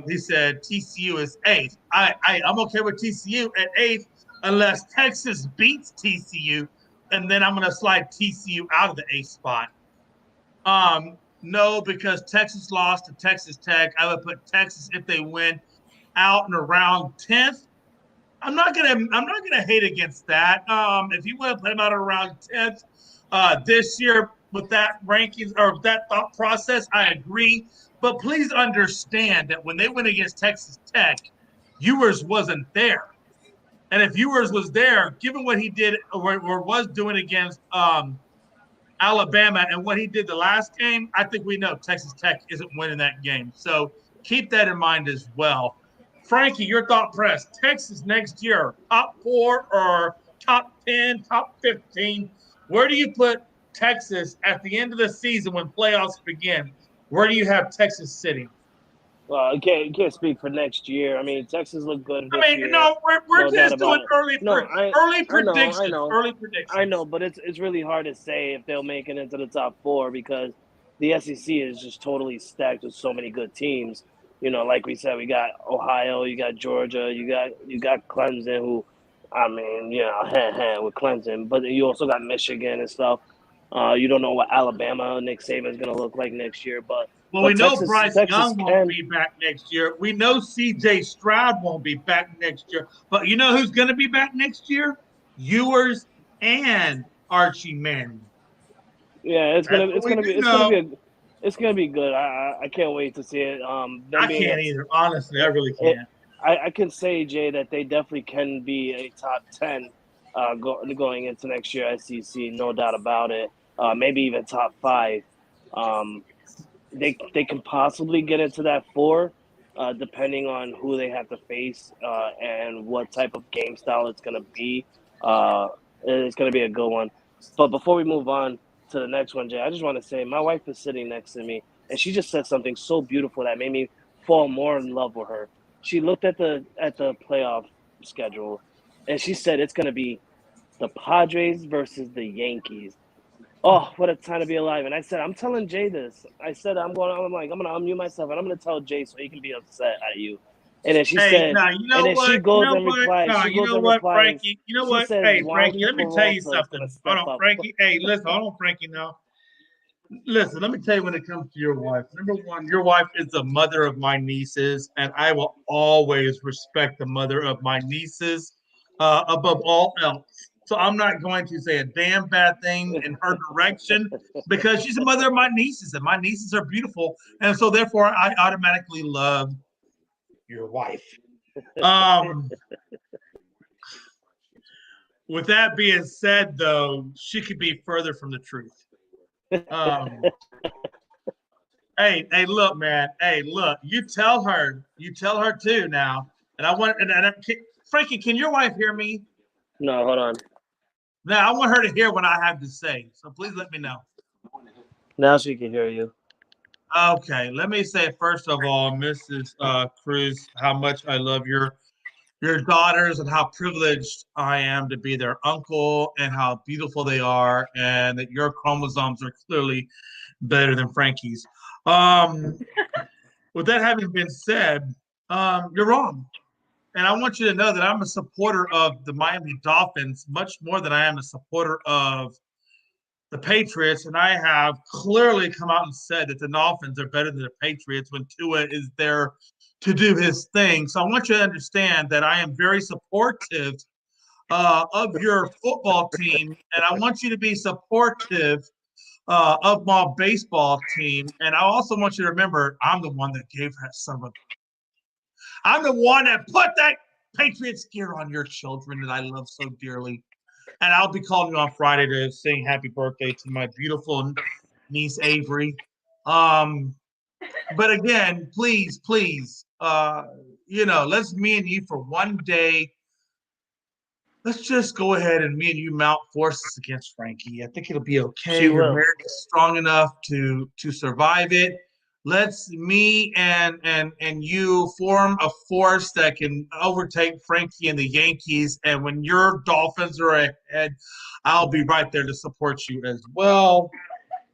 He said TCU is 8th. I'm okay with TCU at 8th unless Texas beats TCU, and then I'm going to slide TCU out of the 8th spot. No, because Texas lost to Texas Tech. I would put Texas, if they win, out and around 10th. I'm not gonna hate against that. If you want to put them out around 10th this year with that rankings or that thought process, I agree. But please understand that when they went against Texas Tech, Ewers wasn't there. And if Ewers was there, given what he did or was doing against Alabama and what he did the last game, I think we know Texas Tech isn't winning that game. So keep that in mind as well. Frankie, your thought press. Texas next year, top 4 or top 10, top 15. Where do you put Texas at the end of the season when playoffs begin? Where do you have Texas sitting? Well, you can't speak for next year. I mean, Texas looked good this year. No, we're just doing early predictions. I know. Early predictions. I know, but it's really hard to say if they'll make it into the top 4 because the SEC is just totally stacked with so many good teams. You know, like we said, we got Ohio, you got Georgia, you got Clemson, who, I mean, you know, with Clemson, but you also got Michigan and stuff. You don't know what Alabama, Nick Saban is going to look like next year, but we know Texas, Bryce Young won't be back next year. We know C.J. Stroud won't be back next year. But you know who's going to be back next year? Ewers and Archie Manning. Yeah, it's gonna be good. I can't wait to see it. I can't either. Honestly, I really can't. I can say, Jay, that they definitely can be a top 10 going into next year SEC, no doubt about it. Maybe even top 5. They can possibly get into that 4, depending on who they have to face and what type of game style it's going to be. It's going to be a good one. But before we move on to the next one, Jay, I just want to say my wife is sitting next to me, and she just said something so beautiful that made me fall more in love with her. She looked at the playoff schedule, and she said it's going to be the Padres versus the Yankees. Oh, what a time to be alive. And I said, I'm telling Jay this. I said, I'm going to unmute myself and I'm going to tell Jay so he can be upset at you. And then she said, she goes and replies. Frankie? You know what? Hey, Frankie, let me tell you something. Hold on, Frankie. Hey, listen, hold on, Frankie, now. Listen, let me tell you when it comes to your wife. Number one, your wife is the mother of my nieces, and I will always respect the mother of my nieces above all else. So I'm not going to say a damn bad thing in her direction because she's the mother of my nieces, and my nieces are beautiful. And so therefore, I automatically love your wife. With that being said, though, she could be further from the truth. Hey, look, man. Hey, look, you tell her too now. And I want, Frankie, can your wife hear me? No, hold on. Now, I want her to hear what I have to say. So please let me know. Now she can hear you. Okay. Let me say, first of all, Mrs. Cruz, how much I love your daughters and how privileged I am to be their uncle and how beautiful they are and that your chromosomes are clearly better than Frankie's. With that having been said, you're wrong. And I want you to know that I'm a supporter of the Miami Dolphins much more than I am a supporter of the Patriots. And I have clearly come out and said that the Dolphins are better than the Patriots when Tua is there to do his thing. So I want you to understand that I am very supportive of your football team. And I want you to be supportive of my baseball team. And I also want you to remember I'm the one that gave that son of a I'm the one that put that Patriots gear on your children that I love so dearly. And I'll be calling you on Friday to sing happy birthday to my beautiful niece, Avery. But again, please, please, let's me and you for one day. Let's just go ahead and me and you mount forces against Frankie. I think it'll be okay. She Your will. marriage is strong enough to survive it. Let's me and you form a force that can overtake Frankie and the Yankees. And when your Dolphins are ahead, I'll be right there to support you as well.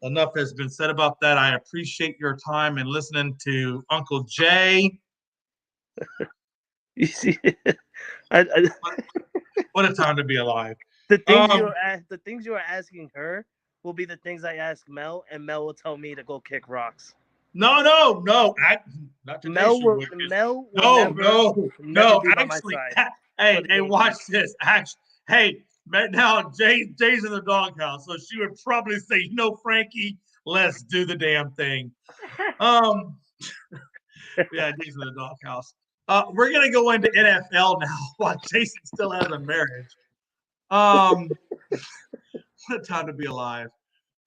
Enough has been said about that. I appreciate your time and listening to Uncle Jay. You see, I, What a time to be alive. the Um, things you are asking her will be the things I ask Mel, and Mel will tell me to go kick rocks. no. Not today, she would. Mel will No, never be by my Actually, side for hey, the hey, watch Yankees. this. Actually, hey, right now Jay's in the doghouse, so she would probably say, Frankie, let's do the damn thing. Um, yeah, Jay's in the doghouse. We're gonna go into NFL now while Jason still has a marriage. Um, what a time to be alive.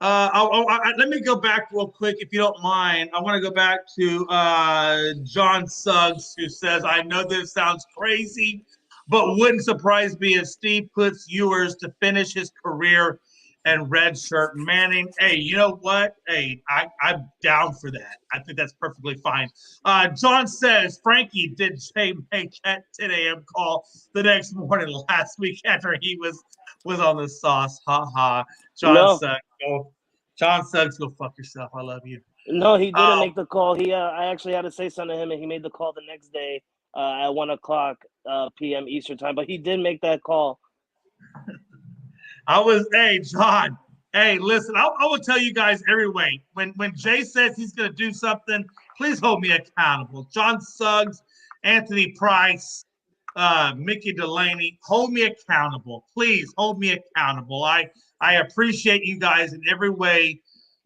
Let me go back real quick, if you don't mind. I want to go back to John Suggs, who says, I know this sounds crazy, but wouldn't surprise me if Steve puts Ewers to finish his career and redshirt Manning. Hey, you know what? Hey, I'm down for that. I think that's perfectly fine. John says, Frankie, did Jay make that 10 a.m. call the next morning last week after he was on the sauce? Ha ha. John No, Suggs, go. John Suggs, go fuck yourself. I love you. no, he didn't Um, make the call. I actually had to say something to him, and he made the call the next day at 1:00 p.m. Eastern time. But he did make that call. hey, John. Hey, listen, I will tell you guys every way. When Jay says he's going to do something, please hold me accountable. John Suggs, Anthony Price, Mickey Delaney, hold me accountable. Please hold me accountable. I appreciate you guys in every way,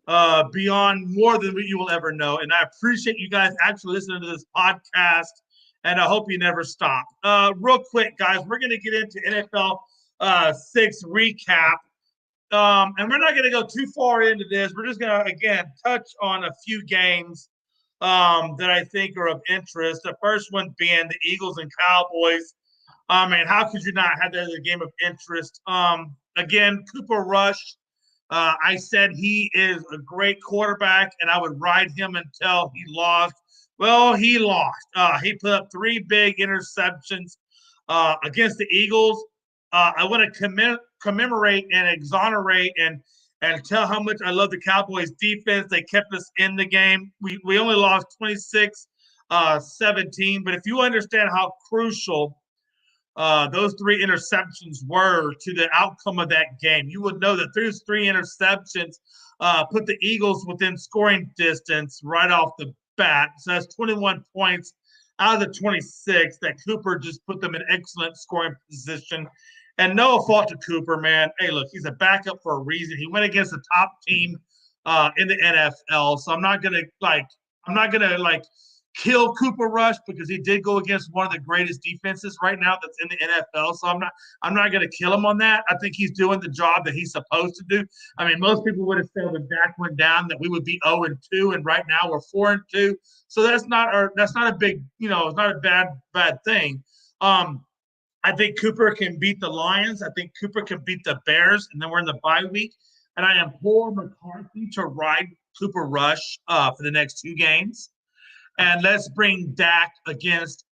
beyond more than what you will ever know. And I appreciate you guys actually listening to this podcast. And I hope you never stop. Real quick, guys, we're going to get into NFL 6 recap. And we're not going to go too far into this. We're just going to, again, touch on a few games that I think are of interest. The first one being the Eagles and Cowboys. I mean, how could you not have that as a game of interest? Again, Cooper Rush. I said he is a great quarterback, and I would ride him until he lost. Well, he lost. He put up 3 big interceptions against the Eagles. I want to commemorate and exonerate and tell how much I love the Cowboys defense. They kept us in the game. We only lost 26-17, but if you understand how crucial those 3 interceptions were to the outcome of that game, you would know that those 3 interceptions put the Eagles within scoring distance right off the bat. So that's 21 points out of the 26 that Cooper just put them in excellent scoring position. And no fault to Cooper, man. Hey, look, he's a backup for a reason. He went against the top team in the NFL. So I'm not gonna kill Cooper Rush because he did go against one of the greatest defenses right now that's in the NFL. So I'm not going to kill him on that. I think he's doing the job that he's supposed to do. I mean, most people would have said when Dak went down that we would be 0-2, and right now we're 4-2. So that's not a big, it's not a bad thing. I think Cooper can beat the Lions. I think Cooper can beat the Bears, and then we're in the bye week. And I implore McCarthy to ride Cooper Rush for the next 2 games. And let's bring Dak against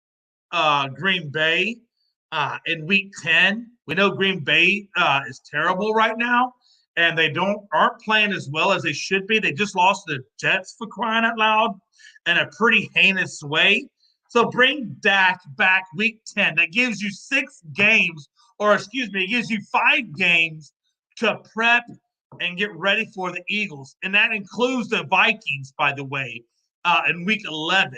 Green Bay in Week 10. We know Green Bay is terrible right now, and they aren't playing as well as they should be. They just lost to the Jets, for crying out loud, in a pretty heinous way. So bring Dak back Week 10. That gives you 6 games, it gives you 5 games to prep and get ready for the Eagles. And that includes the Vikings, by the way, in Week 11.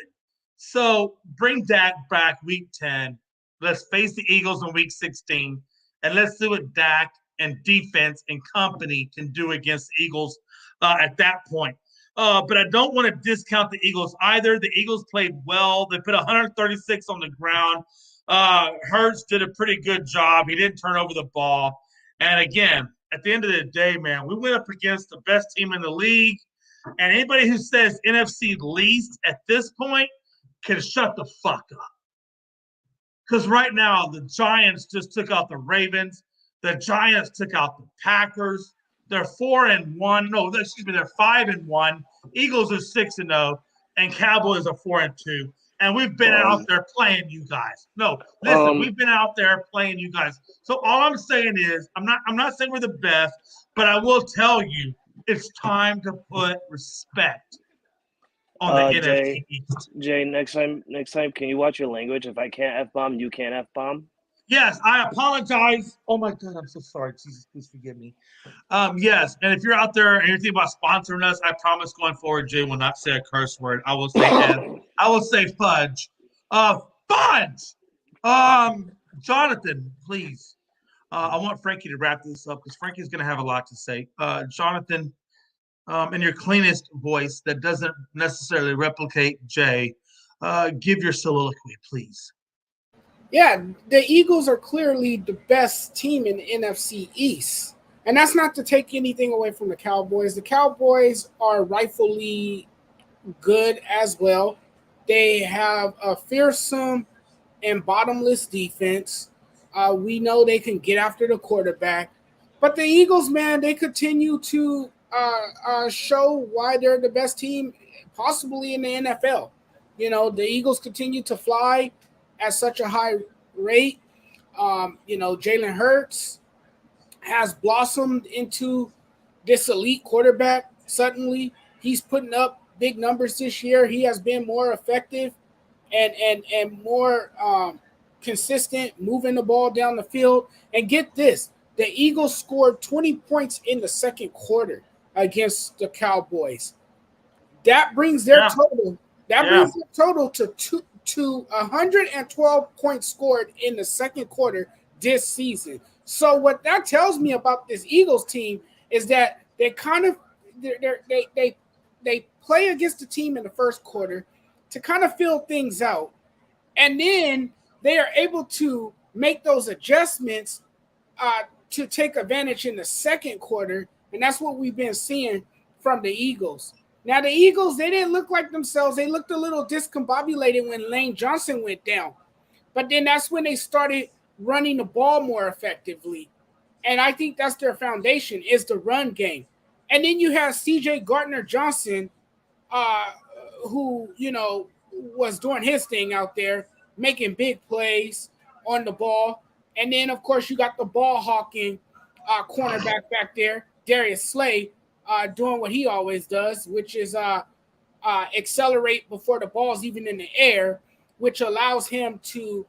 So bring Dak back Week 10. Let's face the Eagles in Week 16. And let's see what Dak and defense and company can do against the Eagles at that point. But I don't want to discount the Eagles either. The Eagles played well. They put 136 on the ground. Hurts did a pretty good job. He didn't turn over the ball. And again, at the end of the day, man, we went up against the best team in the league. And anybody who says NFC least at this point can shut the fuck up. Because right now, the Giants just took out the Ravens. The Giants took out the Packers. They're 4-1. No, excuse me, they're 5-1. Eagles are 6-0, and Cowboys are 4-2. And we've been out there playing you guys. No, listen, we've been out there playing you guys. So all I'm saying is, I'm not saying we're the best, but I will tell you, it's time to put respect on the NFC East. Jay, next time, can you watch your language? If I can't F-bomb, you can't F-bomb. Yes, I apologize. Oh my God, I'm so sorry. Jesus, please forgive me. Yes, and if you're out there and you're thinking about sponsoring us, I promise going forward, Jay will not say a curse word. I will say F. I will say fudge. Fudge. Jonathan, please. I want Frankie to wrap this up because Frankie's going to have a lot to say. Jonathan, in your cleanest voice that doesn't necessarily replicate Jay, give your soliloquy, please. Yeah, the Eagles are clearly the best team in the NFC East. And that's not to take anything away from the Cowboys. The Cowboys are rightfully good as well. They have a fearsome and bottomless defense. We know they can get after the quarterback. But the Eagles, man, they continue to show why they're the best team possibly in the NFL. You know, the Eagles continue to fly at such a high rate. Jalen Hurts has blossomed into this elite quarterback. Suddenly, he's putting up big numbers this year. He has been more effective and more consistent, moving the ball down the field. And get this, the Eagles scored 20 points in the second quarter against the Cowboys. That brings their total. Brings their total to 112 points scored in the second quarter this season. So what that tells me about this Eagles team is that they kind of they play against the team in the first quarter to kind of fill things out, and then they are able to make those adjustments to take advantage in the second quarter, and that's what we've been seeing from the Eagles. Now, the Eagles, they didn't look like themselves. They looked a little discombobulated when Lane Johnson went down. But then that's when they started running the ball more effectively. And I think that's their foundation is the run game. And then you have C.J. Gardner-Johnson, who, was doing his thing out there, making big plays on the ball. And then, of course, you got the ball-hawking cornerback back there, Darius Slay, doing what he always does, which is accelerate before the ball's even in the air, which allows him to,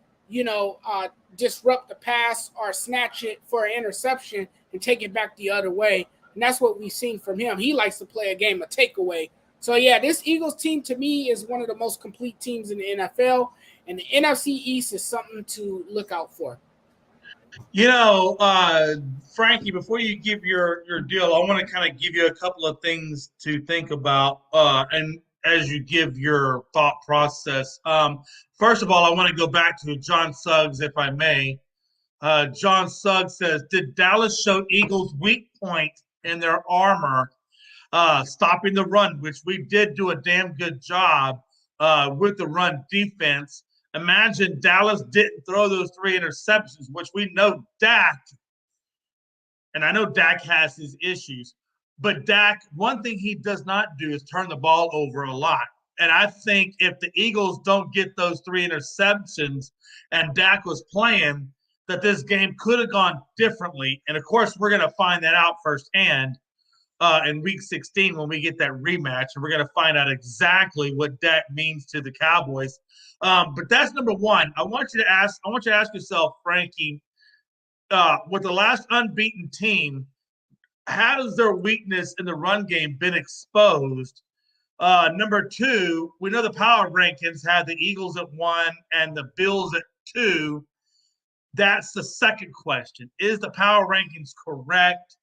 disrupt the pass or snatch it for an interception and take it back the other way. And that's what we've seen from him. He likes to play a game of takeaway. So, yeah, this Eagles team to me is one of the most complete teams in the NFL. And the NFC East is something to look out for. Frankie, before you give your deal, I want to kind of give you a couple of things to think about, and as you give your thought process. First of all, I want to go back to John Suggs, if I may. John Suggs says, did Dallas show Eagles' weak point in their armor, stopping the run, which we did do a damn good job with the run defense? Imagine Dallas didn't throw those 3 interceptions, which we know Dak, and I know Dak has his issues, but Dak, one thing he does not do is turn the ball over a lot. And I think if the Eagles don't get those 3 interceptions and Dak was playing, that this game could have gone differently. And, of course, we're going to find that out firsthand in Week 16 when we get that rematch, and we're going to find out exactly what Dak means to the Cowboys. But that's number one. I want you to ask yourself, Frankie, with the last unbeaten team, has their weakness in the run game been exposed? Number two, we know the power rankings had the Eagles at 1 and the Bills at 2. That's the second question. Is the power rankings correct?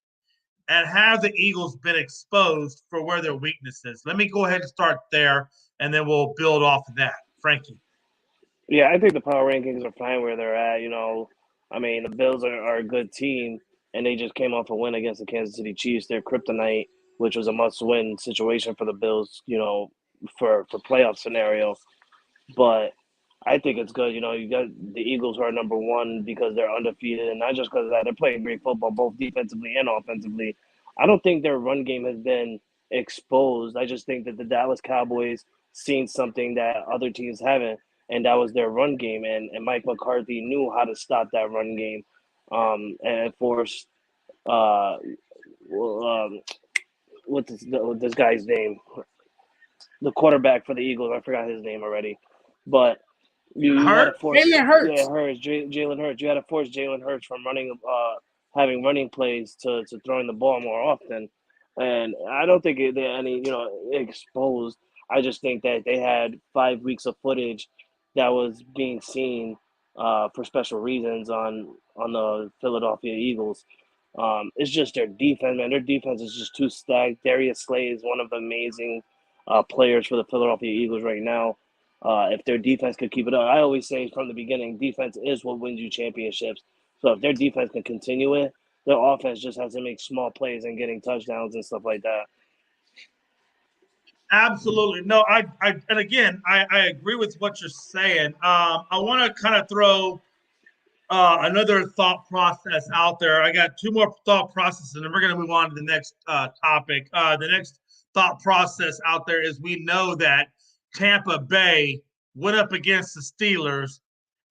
And have the Eagles been exposed for where their weakness is? Let me go ahead and start there, and then we'll build off of that. Frankie. Yeah, I think the power rankings are fine where they're at. The Bills are a good team, and they just came off a win against the Kansas City Chiefs. They're kryptonite. which was a must-win situation for the Bills, for playoff scenario. But I think it's good. You got the Eagles who are number one because they're undefeated, and not just because of that. They're playing great football, both defensively and offensively. I don't think their run game has been exposed. I just think that the Dallas Cowboys seen something that other teams haven't, and that was their run game. And Mike McCarthy knew how to stop that run game, and forced well, what's this guy's name? The quarterback for the Eagles. I forgot his name already, but you had to Hurt. force Jalen Hurts. Jalen Hurts. You had to force Jalen Hurts from having running plays to throwing the ball more often. And I don't think they're any exposed. I just think that they had 5 weeks of footage that was being seen for special reasons on the Philadelphia Eagles. It's just their defense, man. Their defense is just too stacked. Darius Slay is one of the amazing players for the Philadelphia Eagles right now. If their defense could keep it up, I always say from the beginning, defense is what wins you championships. So if their defense can continue it, their offense just has to make small plays and getting touchdowns and stuff like that. Absolutely. No, and again, I agree with what you're saying. I want to kind of throw another thought process out there. I got two more thought processes, and then we're going to move on to the next topic. The next thought process out there is we know that Tampa Bay went up against the Steelers,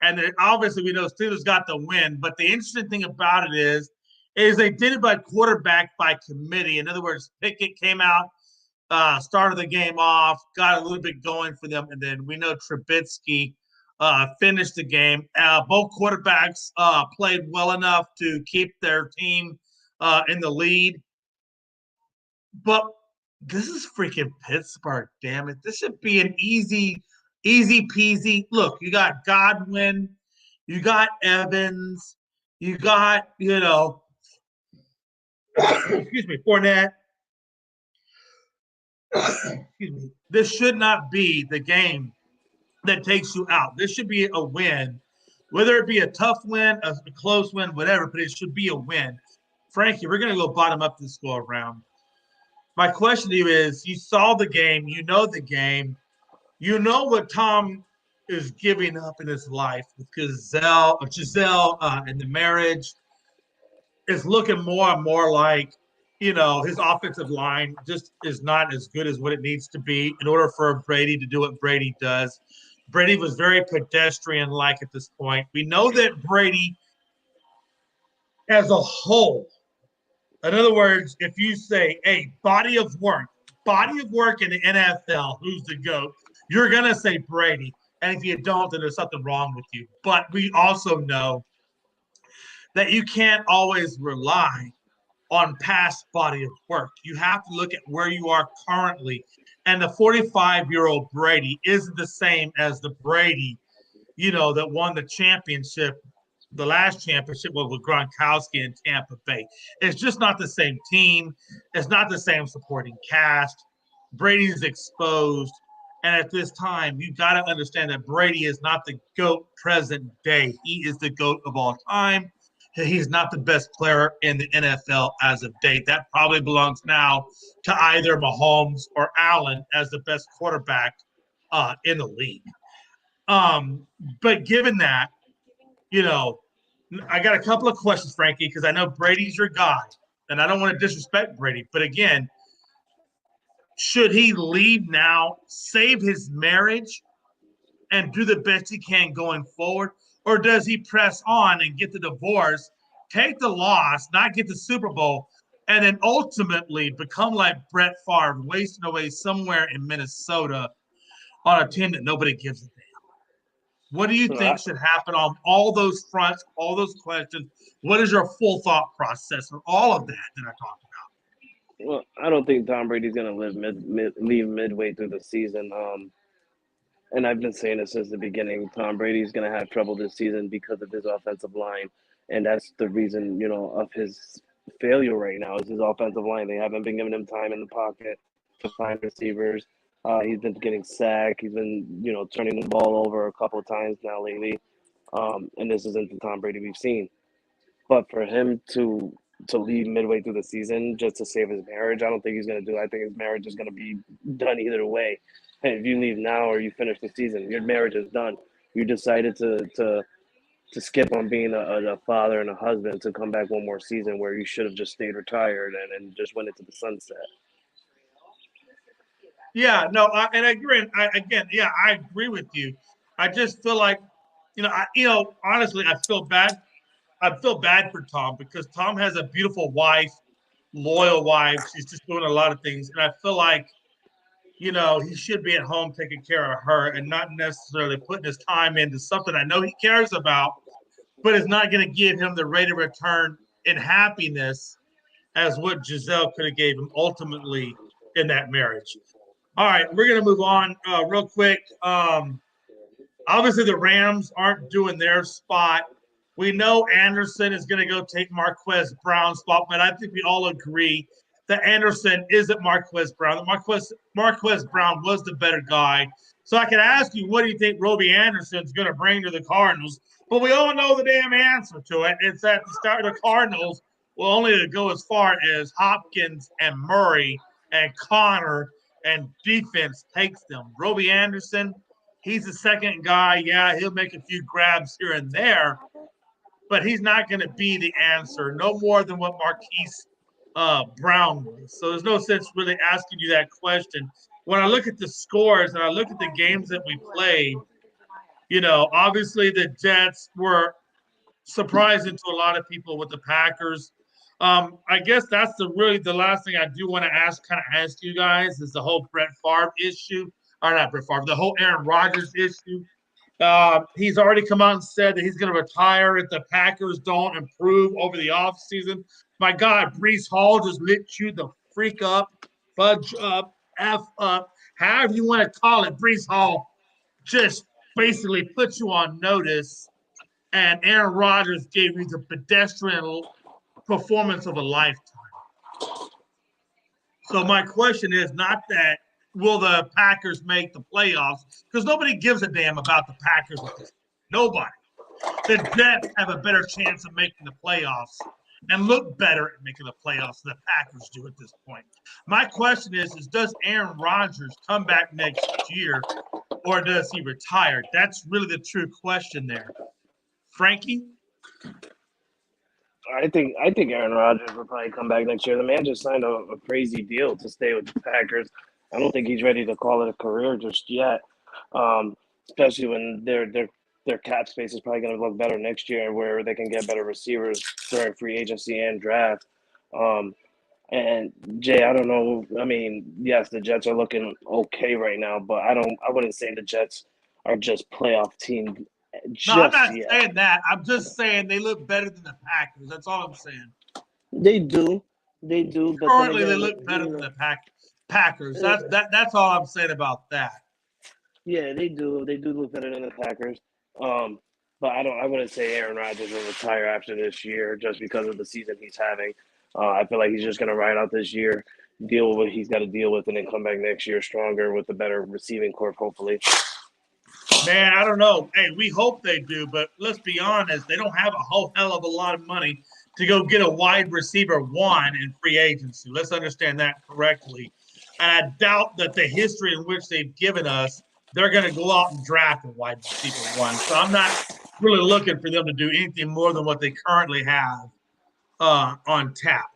and obviously we know Steelers got the win. But the interesting thing about it is they did it by quarterback by committee. In other words, Pickett came out, started the game off, got a little bit going for them, and then we know Trubisky finished the game. Both quarterbacks played well enough to keep their team in the lead. But this is freaking Pittsburgh, damn it. This should be an easy peasy. Look, you got Godwin, you got Evans, you got, excuse me, Fournette. Excuse me. This should not be the game that takes you out. This should be a win, whether it be a tough win, a close win, whatever, but it should be a win. Frankie, we're going to go bottom up this go around. My question to you is, you saw the game, you know the game, you know what Tom is giving up in his life with Giselle and the marriage is looking more and more like, his offensive line just is not as good as what it needs to be in order for Brady to do what Brady does. Brady was very pedestrian-like at this point. We know that Brady as a whole, in other words, if you say, hey, body of work in the NFL, who's the GOAT, you're going to say Brady. And if you don't, then there's something wrong with you. But we also know that you can't always rely on past body of work. You have to look at where you are currently. And the 45-year-old Brady isn't the same as the Brady, that won the championship, the last championship was with Gronkowski in Tampa Bay. It's just not the same team. It's not the same supporting cast. Brady's exposed. And at this time, you've got to understand that Brady is not the GOAT present day. He is the GOAT of all time. He's not the best player in the NFL as of date. That probably belongs now to either Mahomes or Allen as the best quarterback in the league. But given that, I got a couple of questions, Frankie, because I know Brady's your guy, and I don't want to disrespect Brady. But again, should he leave now, save his marriage, and do the best he can going forward? Or does he press on and get the divorce, take the loss, not get the Super Bowl, and then ultimately become like Brett Favre, wasting away somewhere in Minnesota on a team that nobody gives a damn? What do you think should happen on all those fronts, all those questions? What is your full thought process on all of that I talked about? Well, I don't think Tom Brady's going to leave midway through the season. And I've been saying it since the beginning. Tom Brady's going to have trouble this season because of his offensive line, and that's the reason, of his failure right now is his offensive line. They haven't been giving him time in the pocket to find receivers. He's been getting sacked. He's been, turning the ball over a couple of times now lately. And this isn't the Tom Brady we've seen. But for him to to leave midway through the season just to save his marriage. I don't think he's going to do it. I think his marriage is going to be done either way. And if you leave now or you finish the season, your marriage is done. You decided to skip on being a father and a husband to come back one more season where you should have just stayed retired and just went into the sunset. Yeah, no, and I agree. I agree with you. I just feel like, honestly, I feel bad. I feel bad for Tom because Tom has a beautiful wife, loyal wife. She's just doing a lot of things, and I feel like, he should be at home taking care of her and not necessarily putting his time into something I know he cares about, but it's not going to give him the rate of return in happiness as what Giselle could have gave him ultimately in that marriage. All right, we're going to move on real quick. Obviously, the Rams aren't doing their spot. We know Anderson is going to go take Marquez Brown's spot, but I think we all agree that Anderson isn't Marquez Brown. Marquez Brown was the better guy. So I can ask you, what do you think Robbie Anderson's going to bring to the Cardinals? But we all know the damn answer to it. It's that the Cardinals will only go as far as Hopkins and Murray and Connor and defense takes them. Robbie Anderson, he's the second guy. Yeah, he'll make a few grabs here and there, but he's not going to be the answer, no more than what Marquise Brown was. So there's no sense really asking you that question. When I look at the scores and I look at the games that we played, obviously the Jets were surprising to a lot of people with the Packers. I guess that's really the last thing I do want to ask you guys is the whole Brett Favre issue, or not Brett Favre, the whole Aaron Rodgers issue. He's already come out and said that he's going to retire if the Packers don't improve over the offseason. My God, Breece Hall just lit you the freak up, fudge up, F up, however you want to call it. Breece Hall just basically put you on notice, and Aaron Rodgers gave you the pedestrian performance of a lifetime. So my question is not that will the Packers make the playoffs, because nobody gives a damn about the Packers. Nobody. The Jets have a better chance of making the playoffs and look better at making the playoffs than the Packers do at this point. My question is does Aaron Rodgers come back next year or does he retire? That's really the true question there. Frankie? I think Aaron Rodgers will probably come back next year. The man just signed a crazy deal to stay with the Packers. I don't think he's ready to call it a career just yet, especially when their cap space is probably going to look better next year, where they can get better receivers during free agency and draft. And Jay, I don't know. I mean, yes, the Jets are looking okay right now, but I wouldn't say the Jets are just playoff team. No, I'm not saying that. I'm just saying they look better than the Packers. That's all I'm saying. They do. But currently, they look better than the Packers. That's all I'm saying about that. Yeah, they do. They do look better than the Packers. But I wouldn't say Aaron Rodgers will retire after this year just because of the season he's having. I feel like he's just going to ride out this year, deal with what he's got to deal with, and then come back next year stronger with a better receiving corps, hopefully. Man, I don't know. Hey, we hope they do, but let's be honest, they don't have a whole hell of a lot of money to go get a wide receiver one in free agency. Let's understand that correctly. And I doubt that the history in which they've given us, they're going to go out and draft a wide receiver one. So I'm not really looking for them to do anything more than what they currently have on tap.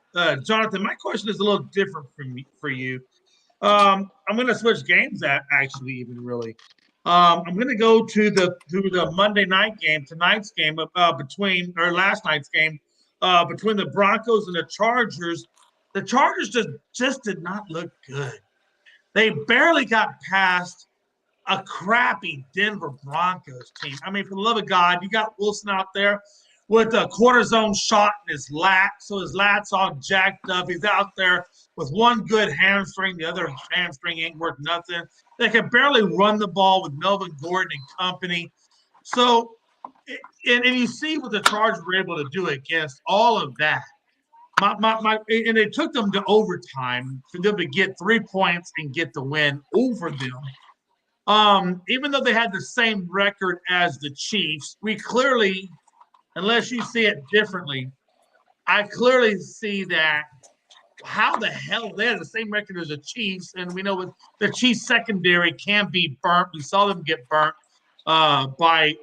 Jonathan, my question is a little different for you. I'm going to switch games actually even really. I'm going to go to the Monday night game, tonight's game last night's game between the Broncos and the Chargers. The Chargers just did not look good. They barely got past a crappy Denver Broncos team. I mean, for the love of God, you got Wilson out there with a cortisone shot in his lat, so his lat's all jacked up. He's out there with one good hamstring. The other hamstring ain't worth nothing. They can barely run the ball with Melvin Gordon and company. So, and you see what the Chargers were able to do against all of that. And they took them to overtime for them to get 3 points and get the win over them. Even though they had the same record as the Chiefs, we clearly, unless you see it differently, I clearly see that. How the hell they have the same record as the Chiefs, and we know with the Chiefs secondary can be burnt. We saw them get burnt by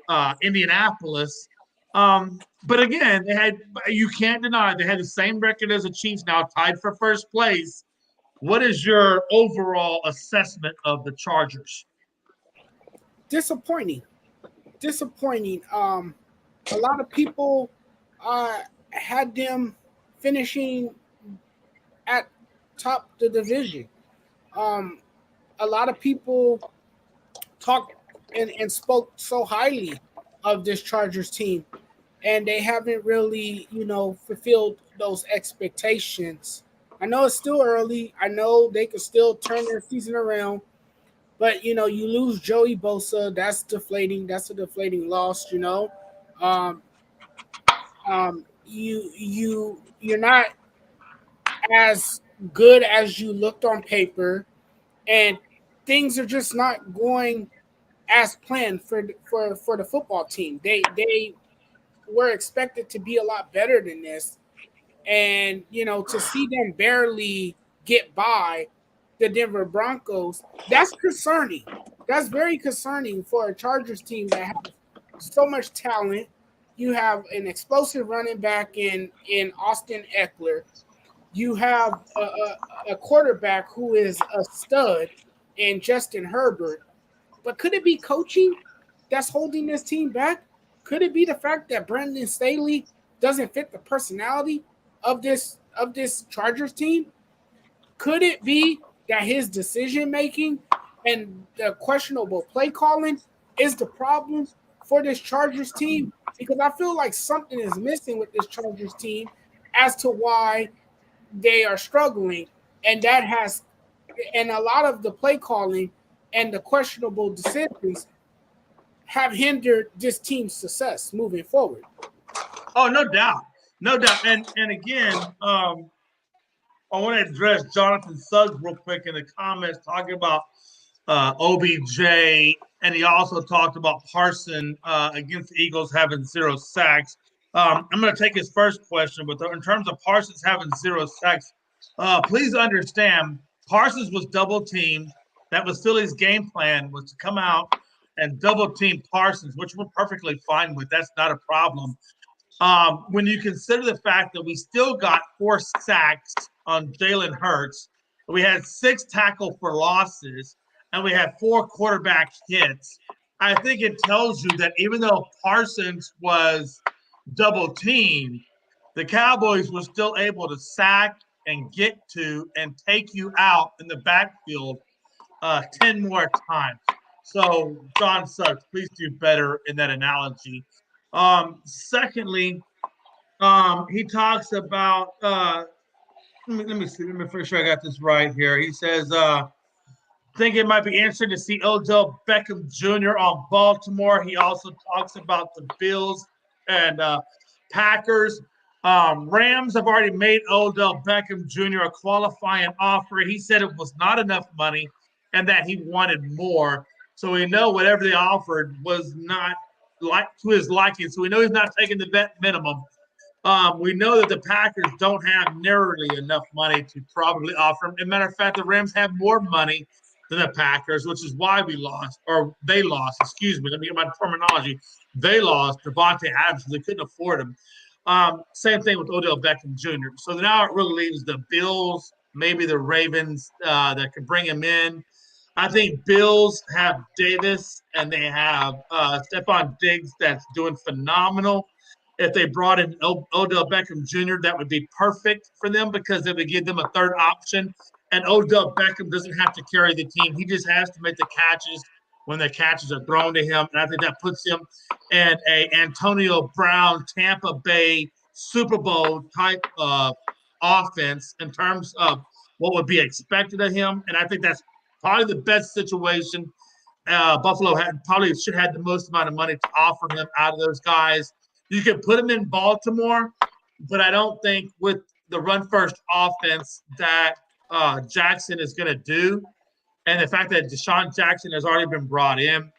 Indianapolis. But again, you can't deny they had the same record as the Chiefs, now tied for first place. What is your overall assessment of the Chargers? Disappointing. Disappointing. A lot of people had them finishing at top the division. A lot of people talked and spoke so highly of this Chargers team, and they haven't really, fulfilled those expectations. I know it's still early. I know they could still turn their season around, but you lose Joey Bosa. That's deflating. That's a deflating loss. Um, you're not as good as you looked on paper, and things are just not going as planned for the football team. They were expected to be a lot better than this, and to see them barely get by the Denver Broncos, that's concerning. That's very concerning for a Chargers team that has so much talent. You have an explosive running back in Austin Eckler. You have a quarterback who is a stud in Justin Herbert. But could it be coaching that's holding this team back? Could it be the fact that Brandon Staley doesn't fit the personality of this Chargers team? Could it be that his decision making and the questionable play calling is the problem for this Chargers team? Because I feel like something is missing with this Chargers team as to why they are struggling, and a lot of the play calling and the questionable decisions have hindered this team's success moving forward. Oh, no doubt. No doubt. And again, I want to address Jonathan Suggs real quick in the comments talking about OBJ, and he also talked about Parson against the Eagles having 0 sacks. I'm going to take his first question, but in terms of Parsons having 0 sacks, please understand Parsons was double teamed. That was Philly's game plan, was to come out and double team Parsons, which we're perfectly fine with. That's not a problem. When you consider the fact that we still got 4 sacks on Jalen Hurts, we had 6 tackle for losses, and we had 4 quarterback hits, I think it tells you that even though Parsons was double teamed, the Cowboys were still able to sack and get to and take you out in the backfield 10 more times. So, John Suggs, please do better in that analogy. Secondly, he talks about let me see. Let me make sure I got this right here. He says, think it might be interesting to see Odell Beckham Jr. on Baltimore. He also talks about the Bills and Packers. Rams have already made Odell Beckham Jr. a qualifying offer. He said it was not enough money and that he wanted more. So we know whatever they offered was not to his liking. So we know he's not taking the vet minimum. We know that the Packers don't have nearly enough money to probably offer him. As a matter of fact, the Rams have more money than the Packers, which is why we lost, or they lost, excuse me. Let me get my terminology. They lost Devontae Adams because they couldn't afford him. Same thing with Odell Beckham Jr. So now it really leaves the Bills, maybe the Ravens that could bring him in. I think Bills have Davis and they have Stephon Diggs that's doing phenomenal. If they brought in Odell Beckham Jr., that would be perfect for them because it would give them a third option. And Odell Beckham doesn't have to carry the team. He just has to make the catches when the catches are thrown to him. And I think that puts him in a Antonio Brown, Tampa Bay Super Bowl type of offense in terms of what would be expected of him. And I think that's probably the best situation. Buffalo probably should have the most amount of money to offer him out of those guys. You could put him in Baltimore, but I don't think with the run-first offense that Jackson is going to do, and the fact that Deshaun Jackson has already been brought in,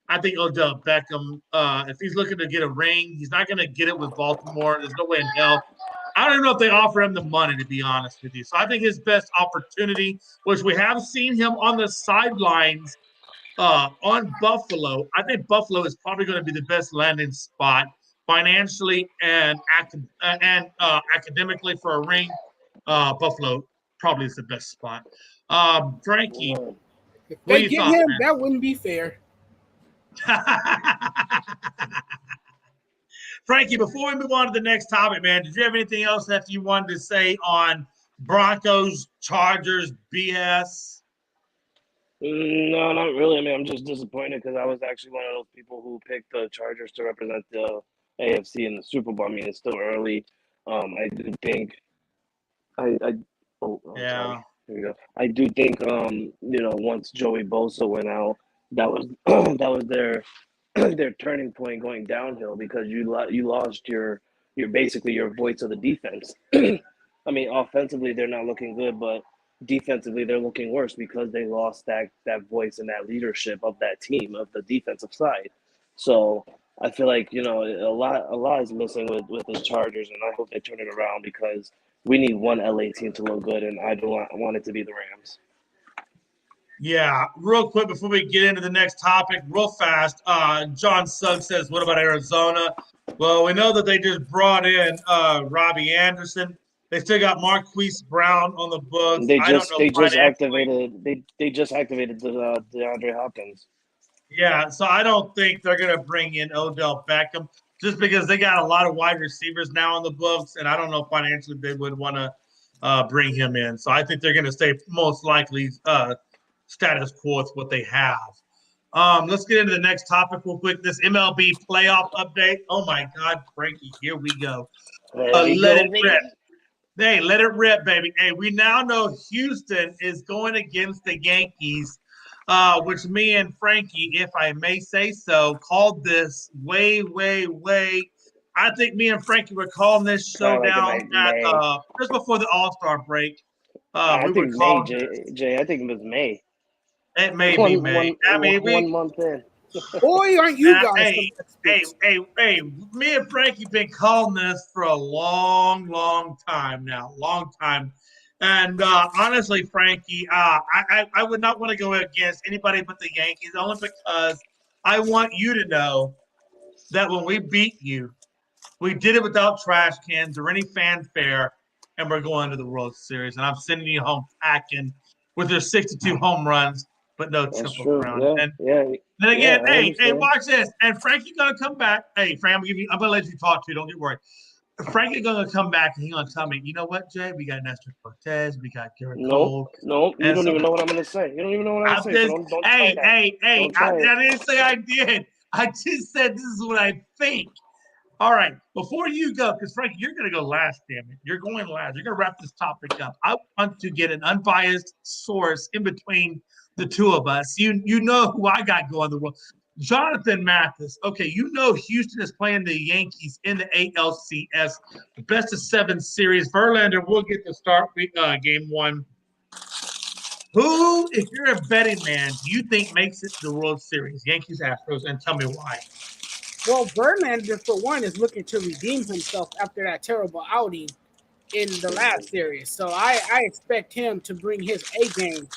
I think Odell Beckham, if he's looking to get a ring, he's not going to get it with Baltimore. There's no way in hell I don't know if they offer him the money, to be honest with you. So I think his best opportunity, which we have seen him on the sidelines on Buffalo. I think Buffalo is probably going to be the best landing spot financially and academically for a ring. Buffalo probably is the best spot. Frankie, If what they do you get thought, him, that wouldn't be fair. man? Frankie, before we move on to the next topic, man, did you have anything else that you wanted to say on Broncos, Chargers, BS? No, not really. I mean, I'm just disappointed because I was actually one of those people who picked the Chargers to represent the AFC in the Super Bowl. I mean, it's still early. I do think I I'm sorry. Yeah. Here we go. I do think once Joey Bosa went out, that was that was their turning point going downhill because you lost your basically your voice of the defense. I mean, offensively they're not looking good, but defensively they're looking worse because they lost that voice and that leadership of that team of the defensive side. So I feel like a lot is missing with the Chargers, and I hope they turn it around because we need one LA team to look good, and I don't want it to be the Rams. Yeah, real quick before we get into the next topic, real fast. John Sugg says, "What about Arizona?" Well, we know that they just brought in Robbie Anderson. They still got Marquise Brown on the books. They I don't just know they just financially. activated they just activated the DeAndre Hopkins. Yeah, so I don't think they're going to bring in Odell Beckham just because they got a lot of wide receivers now on the books, and I don't know financially they would want to bring him in. So I think they're going to stay most likely status quo with what they have. Let's get into the next topic real quick. This MLB playoff update. Oh my God, Frankie, here we go. There we Let go, it baby. rip. Hey, let it rip, baby. Hey, we now know Houston is going against the Yankees, which me and Frankie, if I may say so, called this way, way, way. I think me and Frankie were calling this Probably like in showdown like at May. just before the All-Star break. I We were think May, calling this. Jay. I think it was May. It may be One May. one I mean, one month in. Boy, aren't you guys some hey, experts? me and Frankie been calling this for a long, long time now, long time. And honestly, Frankie, I would not want to go against anybody but the Yankees, only because I want you to know that when we beat you, we did it without trash cans or any fanfare, and we're going to the World Series. And I'm sending you home packing with your 62 home runs, but no That's triple true. crown. Yeah, And yeah, then yeah. again, I hey, understand. watch this. And Frankie's gonna come back. Hey, Frank, I'm gonna let you talk to you. Don't get worried. Frankie's gonna come back and he's gonna tell me, you know what, Jay? We got Nestor Cortez, we got Garrett Nope, Cole, nope. You and don't so even know what I'm gonna say. You don't even know what I'm gonna I'm say. So just, don't try hey, that. hey, hey. Don't I try it. didn't say I did. I just said this is what I think. All right, before you go, because Frankie, you're going to go last, damn it. You're going last. You're going to wrap this topic up. I want to get an unbiased source in between the two of us. You know who I got going the world. Johnathon Mathis. Okay, you know Houston is playing the Yankees in the ALCS, the best of 7 series. Verlander will get the start game 1. Who, if you're a betting man, do you think makes it to the World Series? Yankees, Astros, and tell me why. Well, Verlander, for one, is looking to redeem himself after that terrible outing in the last series. So I expect him to bring his A game.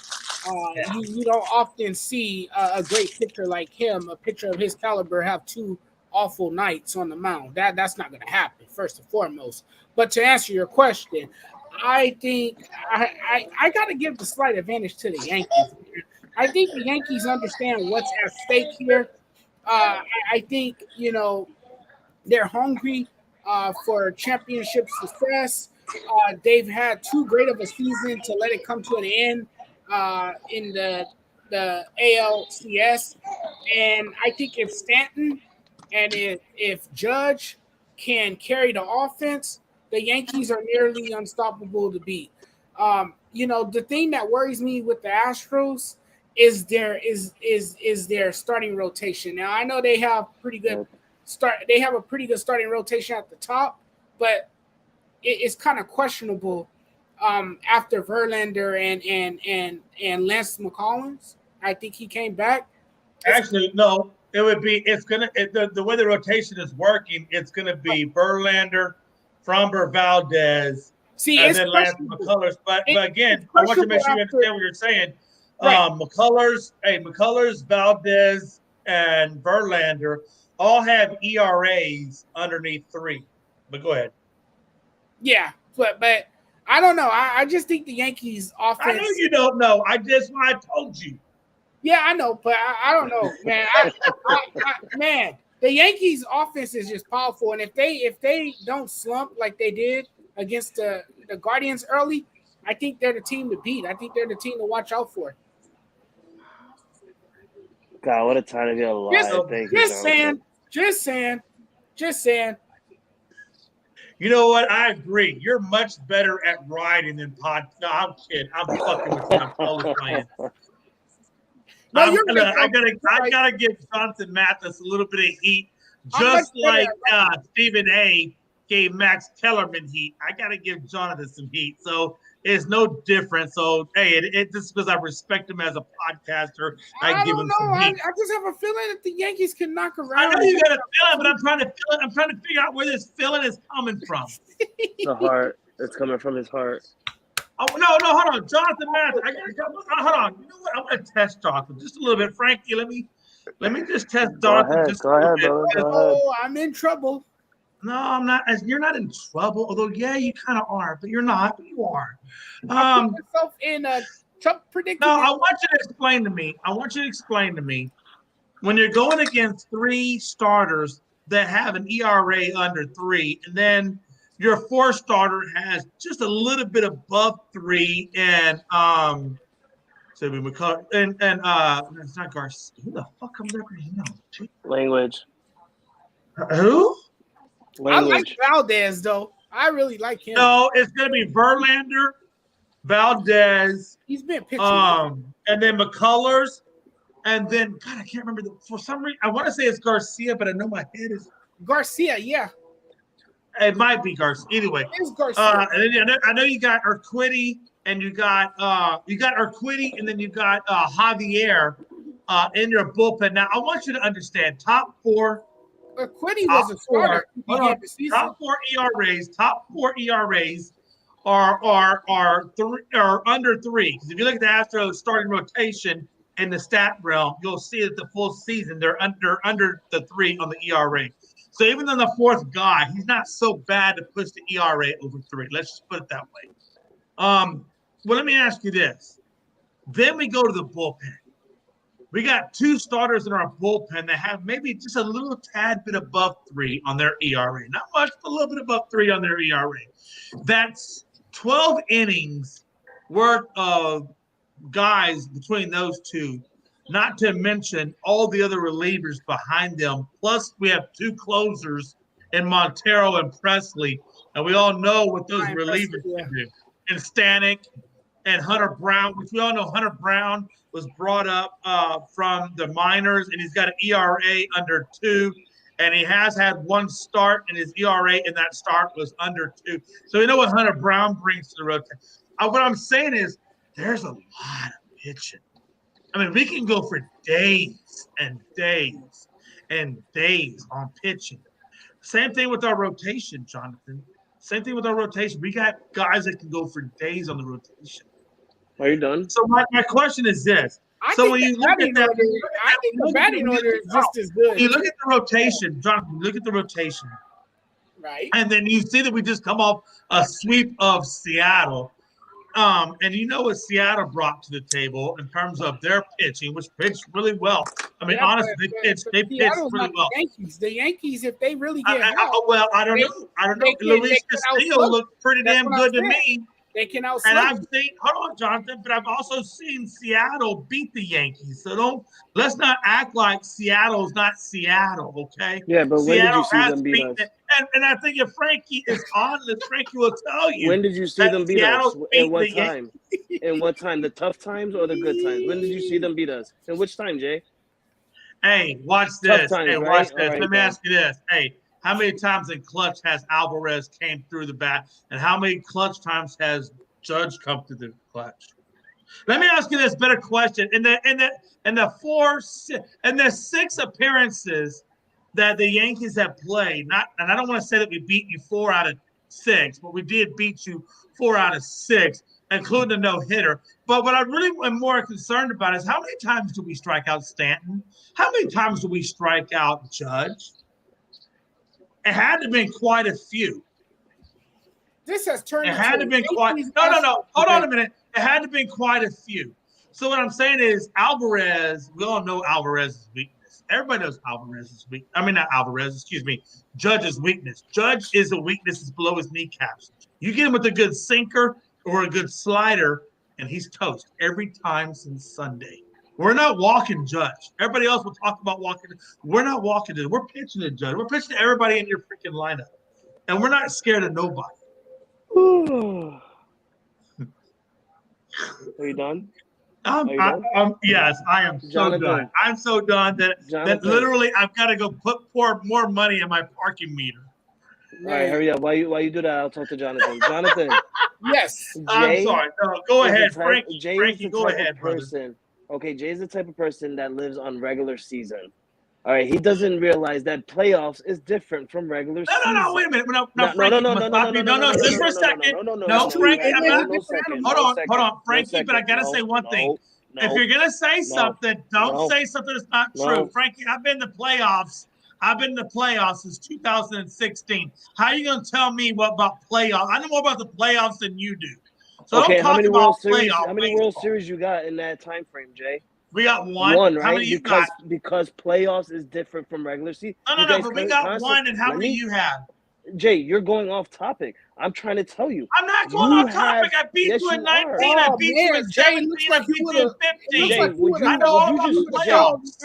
You don't often see a great pitcher like him, a pitcher of his caliber, have 2 awful nights on the mound. That's not going to happen, first and foremost. But to answer your question, I think I got to give the slight advantage to the Yankees. I think the Yankees understand what's at stake here. I think they're hungry for championship success. They've had too great of a season to let it come to an end in the ALCS, and I think if Stanton and if Judge can carry the offense, the Yankees are nearly unstoppable to beat. The thing that worries me with the Astros is their starting rotation. Now I know they have pretty good They have a pretty good starting rotation at the top, but it's kind of questionable after Verlander and Lance McCollins. I think he came back. Actually, no. It would be. It's gonna. The way the rotation is working, it's gonna be Verlander, Framber Valdez, See, and it's then Lance questionable. McCullers. But again, It's I want you to make sure you after- understand what you're saying. Right. McCullers, Valdez, and Verlander all have ERAs underneath 3. But go ahead. Yeah, but I don't know. I just think the Yankees offense. I know you don't know. I told you. Yeah, I know, but I don't know, man. Man, the Yankees offense is just powerful, and if they don't slump like they did against the Guardians early, I think they're the team to beat. I think they're the team to watch out for. God, what a time to be alive. Thank you, Jonathan. Just saying. You know what? I agree. You're much better at writing than pod. No, I'm kidding. I'm fucking with you. I'm totally playing. No, I gotta give Jonathan Mathis a little bit of heat, just like Stephen A. gave Max Kellerman heat. I gotta give Jonathan some heat. So it's no different. So hey, it just because I respect him as a podcaster, I give him some heat. I just have a feeling that the Yankees can knock around. I know you got a feeling, but I'm trying to feel it. I'm trying to figure out where this feeling is coming from. The heart. It's coming from his heart. Oh no, hold on, Jonathan Mathis. Hold on. You know what? I'm gonna test Jonathan just a little bit, Frankie. Let me just test Jonathan just a little bit. Oh, I'm in trouble. No, I'm not. You're not in trouble. Although, yeah, you kind of are, but you're not. But you are. I put myself in a tough predicament. No, I want you to explain to me. When you're going against 3 starters that have an ERA under 3, and then your 4th starter has just a little bit above 3, and so we McCullough and it's not Garcia. Who the fuck comes after him? Language. Who? Language. I like Valdez though. I really like him. No, it's gonna be Verlander, Valdez. He's been pitching. And then McCullers, and then God, I can't remember for some reason. I want to say it's Garcia, but I know my head is Garcia. Yeah, it might be Garcia. Anyway, it's Garcia. And then I know you got Urquidy, and you got Urquidy, and then you got Javier in your bullpen. Now I want you to understand top 4. Urquidy was a starter. Top 4 ERAs are under 3. Because if you look at the Astros starting rotation in the stat realm, you'll see that the full season they're under the 3 on the ERA. So even though the 4th guy, he's not so bad to push the ERA over 3. Let's just put it that way. Well, let me ask you this. Then we go to the bullpen. We got 2 starters in our bullpen that have maybe just a little tad bit above 3 on their ERA. Not much, but a little bit above 3 on their ERA. That's 12 innings worth of guys between those 2, not to mention all the other relievers behind them. Plus, we have 2 closers in Montero and Presley, and we all know what those relievers can do. And Stanek and Hunter Brown, which we all know Hunter Brown was brought up from the minors, and he's got an ERA under 2, and he has had 1 start, and his ERA in that start was under 2. So we know what Hunter Brown brings to the rotation. What I'm saying is there's a lot of pitching. I mean, we can go for days and days and days on pitching. Same thing with our rotation, Jonathan. Same thing with our rotation. We got guys that can go for days on the rotation. Are you done? So my question is this. So when you look at that, I think the batting order is just as good. When you look at the rotation, Jonathan, look at the rotation. Right. And then you see that we just come off a sweep of Seattle. And you know what Seattle brought to the table in terms of their pitching, which pitched really well. I mean, honestly, they pitched really well. The Yankees, if they really get I don't know. Luis Castillo looked pretty damn good to me. They can outsell. And I've seen, hold on, Jonathan, but I've also seen Seattle beat the Yankees. So let's not act like Seattle's not Seattle, okay? Yeah, but Seattle when did you see them beat us? And I think if Frankie is honest, Frankie will tell you. When did you see them beat us? In what time? In what time? The tough times or the good times? When did you see them beat us? And which time, Jay? Hey, watch this. Times, hey, right? watch this. Right, Let me ask you this. Hey, how many times in clutch has Alvarez came through the bat? And how many clutch times has Judge come through the clutch? Let me ask you this better question. In the 6 appearances that the Yankees have played, and I don't want to say that we beat you 4 out of 6, but we did beat you 4 out of 6, including a no-hitter. But what I really am more concerned about is how many times do we strike out Stanton? How many times do we strike out Judge? It had to have been quite a few. This has turned. It had to have been quite. No. Hold on a minute. It had to have been quite a few. So what I'm saying is Alvarez. We all know Alvarez's weakness. Everybody knows Alvarez's weakness. I mean, not Alvarez. Excuse me. Judge's weakness. Judge is a weakness that's below his kneecaps. You get him with a good sinker or a good slider, and he's toast every time since Sunday. We're not walking Judge. Everybody else will talk about walking. We're not walking Judge. We're pitching to Judge. We're pitching to everybody in your freaking lineup, and we're not scared of nobody. Are you done? Yes, I am so Jonathan. done. I'm so done that literally I've got to go pour more money in my parking meter. All right, hurry up. While you do that, I'll talk to Jonathan. Jonathan. Yes. I'm sorry. No, go ahead, Frankie. Frankie, go ahead, person. Okay, Jay's the type of person that lives on regular season. All right, he doesn't realize that playoffs is different from regular season. No, wait a minute. No, just for a second. No, Frankie, hold on, Frankie, but I got to say one thing. If you're going to say something, don't say something that's not true. Frankie, I've been to playoffs. I've been to playoffs since 2016. How are you going to tell me what about playoffs? I know more about the playoffs than you do. So okay, don't talk about playoffs. How many World Series you got in that time frame, Jay? We got one. One, right? How many you got? Because playoffs is different from regular season. No, but we got one, and how many you have? Jay, you're going off topic. I'm trying to tell you. I'm not going off topic. I beat you in 19. I beat you in 17. I beat you in 15. Jay,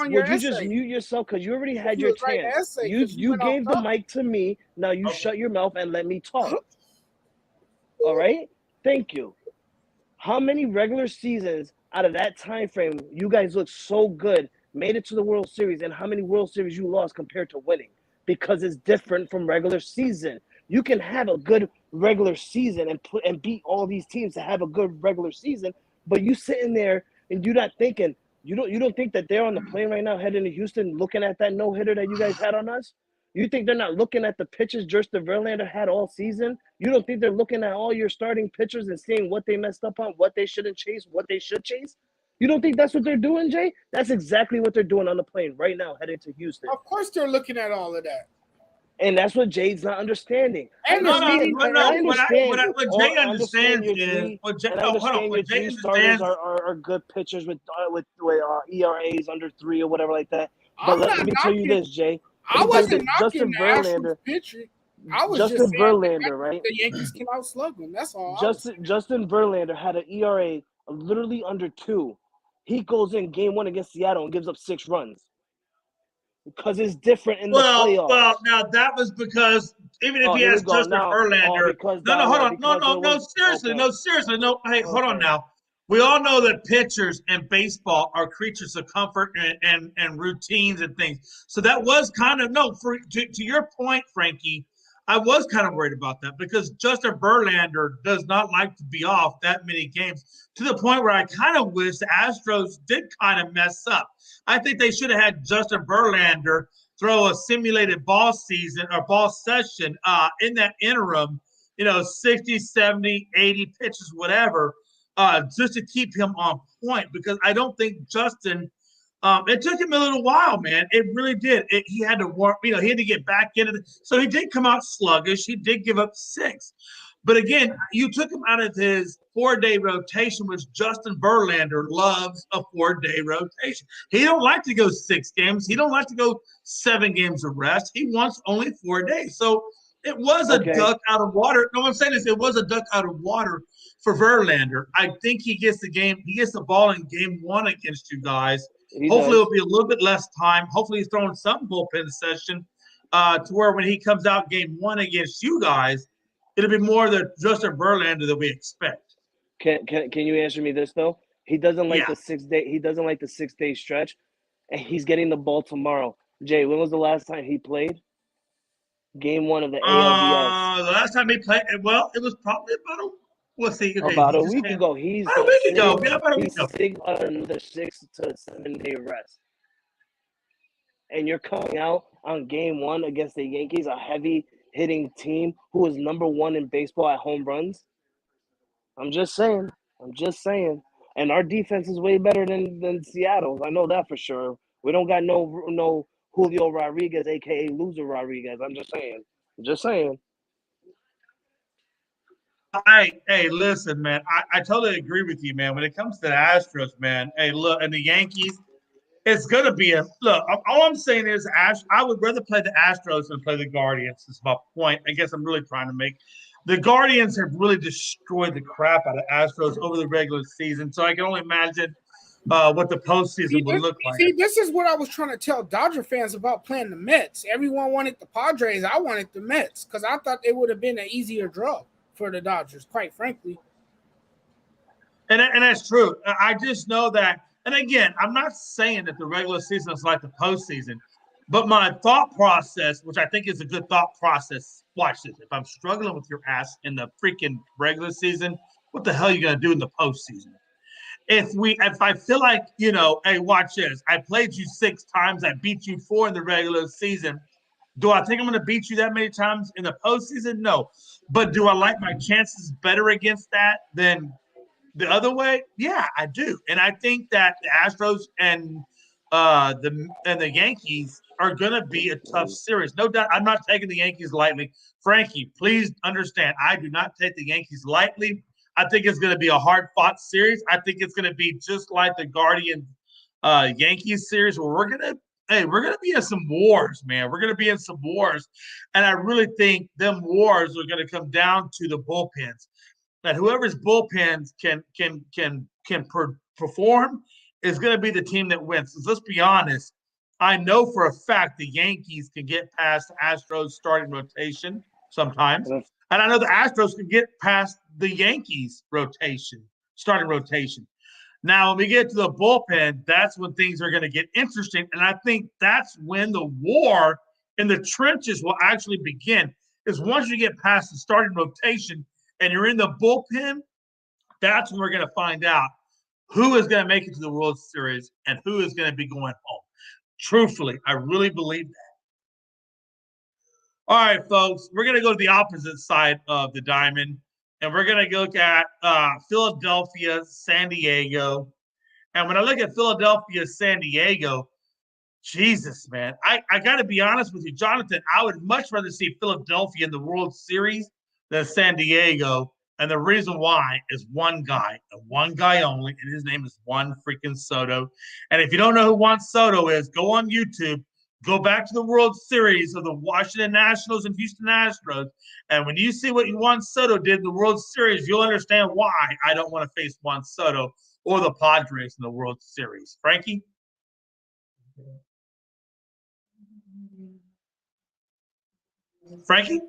would you just mute yourself? Because you already had your chance. You gave the mic to me. Now you shut your mouth and let me talk. All right? Thank you. How many regular seasons out of that time frame you guys looked so good, made it to the World Series, and how many World Series you lost compared to winning? Because it's different from regular season. You can have a good regular season and beat all these teams to have a good regular season, but you sitting there and you're not thinking, you don't think that they're on the plane right now heading to Houston looking at that no-hitter that you guys had on us? You think they're not looking at the pitches Justin Verlander had all season? You don't think they're looking at all your starting pitchers and seeing what they messed up on, what they shouldn't chase, what they should chase? You don't think that's what they're doing, Jay? That's exactly what they're doing on the plane right now heading to Houston. Of course they're looking at all of that. And that's what Jade's not understanding. What Jay understands is what Jay understands are good pitchers with ERAs under 3 or whatever like that. But let me tell you this, Jay. I wasn't knocking the Astros pitcher. I was Justin just saying Verlander, right? The Yankees can outslug them. That's all. Justin Verlander had an ERA literally under 2. He goes in game 1 against Seattle and gives up 6 runs. Because it's different in the playoffs. Well, now that was because even if he has Justin Verlander, seriously. Hey, hold on now. We all know that pitchers in baseball are creatures of comfort and routines and things. So that was kind of to your point, Frankie. I was kind of worried about that because Justin Verlander does not like to be off that many games, to the point where I kind of wish the Astros did kind of mess up. I think they should have had Justin Verlander throw a simulated ball season or ball session in that interim, 60, 70, 80 pitches, whatever, just to keep him on point, because I don't think Justin it took him a little while, man. It really did. He had to warm, he had to get back into it. So he did come out sluggish. He did give up 6. But again, you took him out of his 4-day rotation, which Justin Verlander loves a 4-day rotation. He don't like to go 6 games. He don't like to go 7 games of rest. He wants only 4 days. So it was a duck out of water. No, what I'm saying is it was a duck out of water for Verlander. I think he gets the ball in game 1 against you guys. Hopefully it'll be a little bit less time. Hopefully he's throwing some bullpen session to where when he comes out game 1 against you guys, it'll be more the Justin Verlander that we expect. Can you answer me this though? He doesn't like the 6-day. He doesn't like the 6-day stretch, and he's getting the ball tomorrow. Jay, when was the last time he played? Game 1 of the ALDS. The last time he played, well, it was probably about a week ago. He's sitting on another 6 to 7 day rest. And you're coming out on game 1 against the Yankees, a heavy hitting team who is number one in baseball at home runs? I'm just saying. And our defense is way better than Seattle's. I know that for sure. We don't got no Julio Rodriguez, aka Loser Rodriguez. I'm just saying. Hey, listen, man. I totally agree with you, man. When it comes to the Astros, man. Hey, look, and the Yankees, it's gonna be a look. All I'm saying is, I would rather play the Astros than play the Guardians. Is my point. I guess I'm really trying to make. The Guardians have really destroyed the crap out of Astros over the regular season, so I can only imagine what the postseason would look like. See, this is what I was trying to tell Dodger fans about playing the Mets. Everyone wanted the Padres. I wanted the Mets because I thought it would have been an easier draw for the Dodgers, quite frankly. And that's true. I just know that. And again, I'm not saying that the regular season is like the postseason, but my thought process, which I think is a good thought process, watch this. If I'm struggling with your ass in the freaking regular season, what the hell are you going to do in the postseason? If I feel like, hey, watch this. I played you 6 times. I beat you 4 in the regular season. Do I think I'm going to beat you that many times in the postseason? No. But do I like my chances better against that than the other way? Yeah, I do. And I think that the Astros and the Yankees are going to be a tough series. No doubt. I'm not taking the Yankees lightly. Frankie, please understand, I do not take the Yankees lightly. I think it's going to be a hard-fought series. I think it's going to be just like the Guardian Yankees series, where we're going to be in some wars, man. We're going to be in some wars, and I really think them wars are going to come down to the bullpens. That whoever's bullpens can perform is going to be the team that wins. So let's be honest. I know for a fact the Yankees can get past Astros starting rotation sometimes. And I know the Astros can get past the Yankees starting rotation. Now, when we get to the bullpen, that's when things are going to get interesting. And I think that's when the war in the trenches will actually begin. Is once you get past the starting rotation and you're in the bullpen, that's when we're going to find out who is going to make it to the World Series and who is going to be going home. Truthfully, I really believe that. All right, folks, we're going to go to the opposite side of the diamond, and we're going to look at Philadelphia, San Diego. And when I look at Philadelphia, San Diego, Jesus, man, I got to be honest with you, Jonathan, I would much rather see Philadelphia in the World Series than San Diego. And the reason why is one guy, and one guy only, and his name is Juan freaking Soto. And if you don't know who Juan Soto is, go on YouTube. Go back to the World Series of the Washington Nationals and Houston Astros. And when you see what Juan Soto did in the World Series, you'll understand why I don't want to face Juan Soto or the Padres in the World Series. Frankie? Frankie?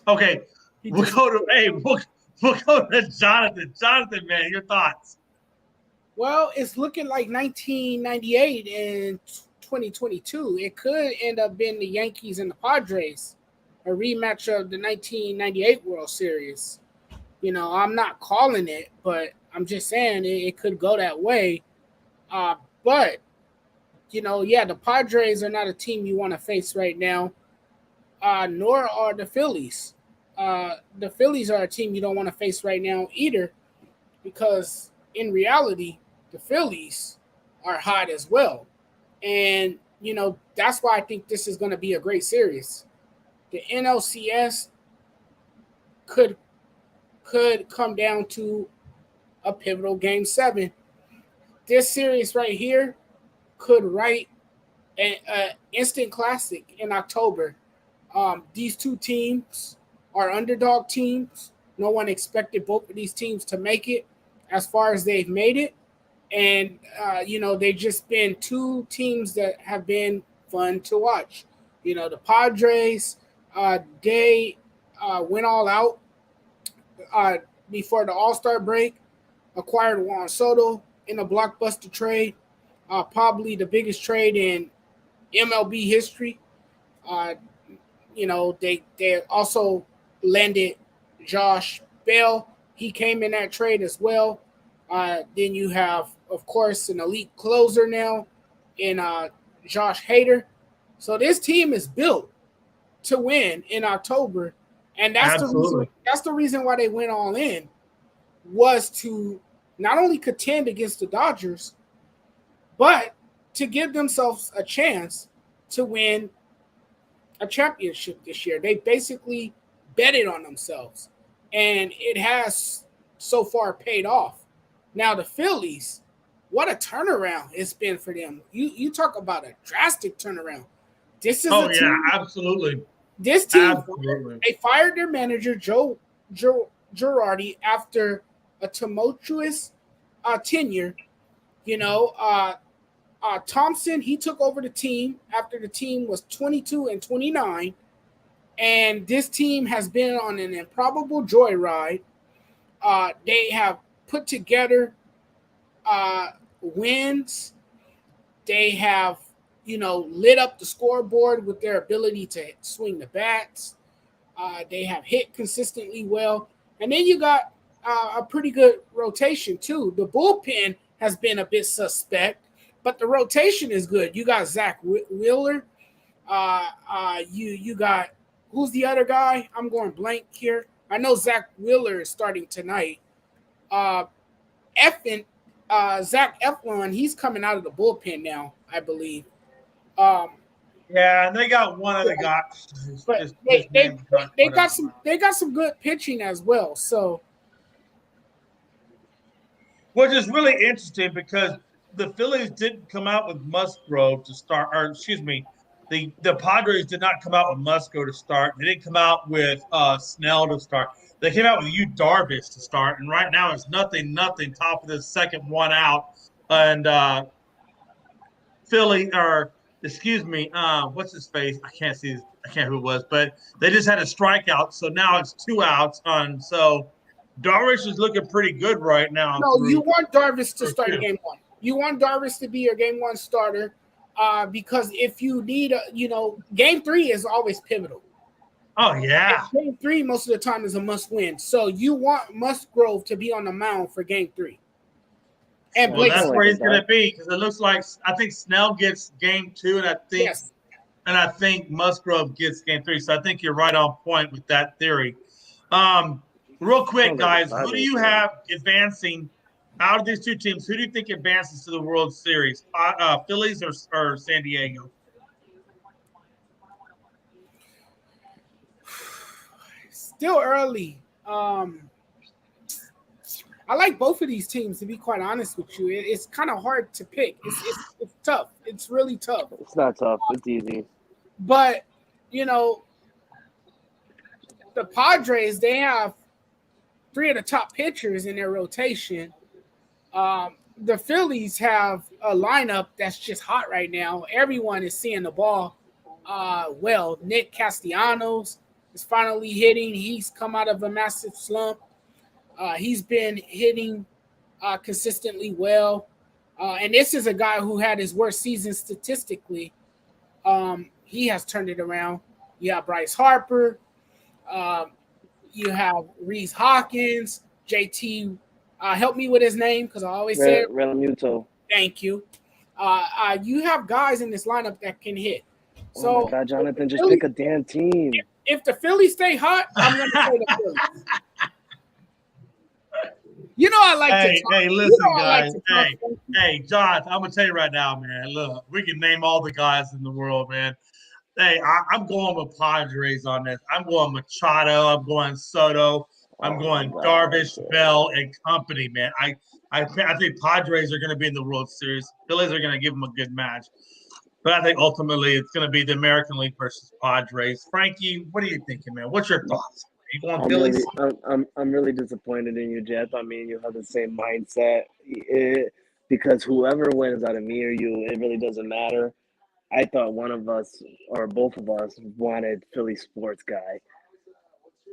Okay. We'll go to Jonathan. Jonathan, man, your thoughts. Well, it's looking like 1998 and 2022. It could end up being the Yankees and the Padres, a rematch of the 1998 World Series. I'm not calling it, but I'm just saying it could go that way. But the Padres are not a team you want to face right now, nor are the Phillies. The Phillies are a team you don't want to face right now either, because in reality, the Phillies are hot as well. And, that's why I think this is going to be a great series. The NLCS could come down to a pivotal Game 7. This series right here could write an instant classic in October. These two teams are underdog teams. No one expected both of these teams to make it as far as they've made it. And, they've just been two teams that have been fun to watch. The Padres, they went all out before the All-Star break, acquired Juan Soto in a blockbuster trade, probably the biggest trade in MLB history. They also landed Josh Bell. He came in that trade as well. Then you have, of course, an elite closer now in Josh Hader. So this team is built to win in October, and that's the reason why they went all in, was to not only contend against the Dodgers, but to give themselves a chance to win a championship this year. They basically betted on themselves, and it has so far paid off. Now the Phillies, what a turnaround it's been for them. You talk about a drastic turnaround. This is absolutely. This team, they fired their manager Joe Girardi after a tumultuous tenure. Thompson, he took over the team after the team was 22-29, and this team has been on an improbable joyride. They have put together wins. They have, lit up the scoreboard with their ability to swing the bats. They have hit consistently well. And then you got a pretty good rotation, too. The bullpen has been a bit suspect, but the rotation is good. You got Zach Wheeler. You got, who's the other guy? I'm going blank here. I know Zach Wheeler is starting tonight. Zach Eflin, he's coming out of the bullpen now, I believe. And they got one other guy. But they got some good pitching as well. So, which is really interesting because the Phillies didn't come out with Musgrove to start, or excuse me, the Padres did not come out with Musgrove to start. They didn't come out with Snell to start. They came out with Yu Darvish to start, and right now it's nothing. Top of the second one out, and Philly, or excuse me, what's his face? I can't who it was, but they just had a strikeout, so now it's 2 outs. And so Darvish is looking pretty good right now. No, you want Darvish to start game one. You want Darvish to be your game one starter, because if you need game 3 is always pivotal. Oh yeah, and game 3 most of the time is a must win. So you want Musgrove to be on the mound for game 3. And that's where he's going to be, because it looks like I think Snell gets game 2, and I think Musgrove gets game 3. So I think you're right on point with that theory. Real quick, guys, who do you have advancing out of these two teams? Who do you think advances to the World Series? Phillies or San Diego? Still early. I like both of these teams, to be quite honest with you. It's kind of hard to pick. It's tough. It's really tough. It's not tough. It's easy. But, the Padres, they have 3 of the top pitchers in their rotation. The Phillies have a lineup that's just hot right now. Everyone is seeing the ball well. Nick Castellanos is finally hitting. He's come out of a massive slump. He's been hitting consistently well. And this is a guy who had his worst season statistically. He has turned it around. You have Bryce Harper. You have Rhys Hawkins. JT, help me with his name because I always say it. Realmuto. Thank you. You have guys in this lineup that can hit. So, oh my God, Jonathan, just pick a damn team. If the Phillies stay hot, I'm going to say the Phillies. I like to talk. Hey, listen, guys. Hey, Jonathan, I'm going to tell you right now, man. Look, we can name all the guys in the world, man. Hey, I'm going with Padres on this. I'm going Machado. I'm going Soto. I'm going Darvish, Bell, and company, man. I think Padres are going to be in the World Series. Phillies are going to give them a good match. But I think ultimately it's going to be the American League versus Padres. Frankie, what are you thinking, man? What's your thoughts? Are you going Phillies? I'm really disappointed in you, Jeff. I mean, you have the same mindset. Because whoever wins out of me or you, it really doesn't matter. I thought one of us or both of us wanted Philly sports guy.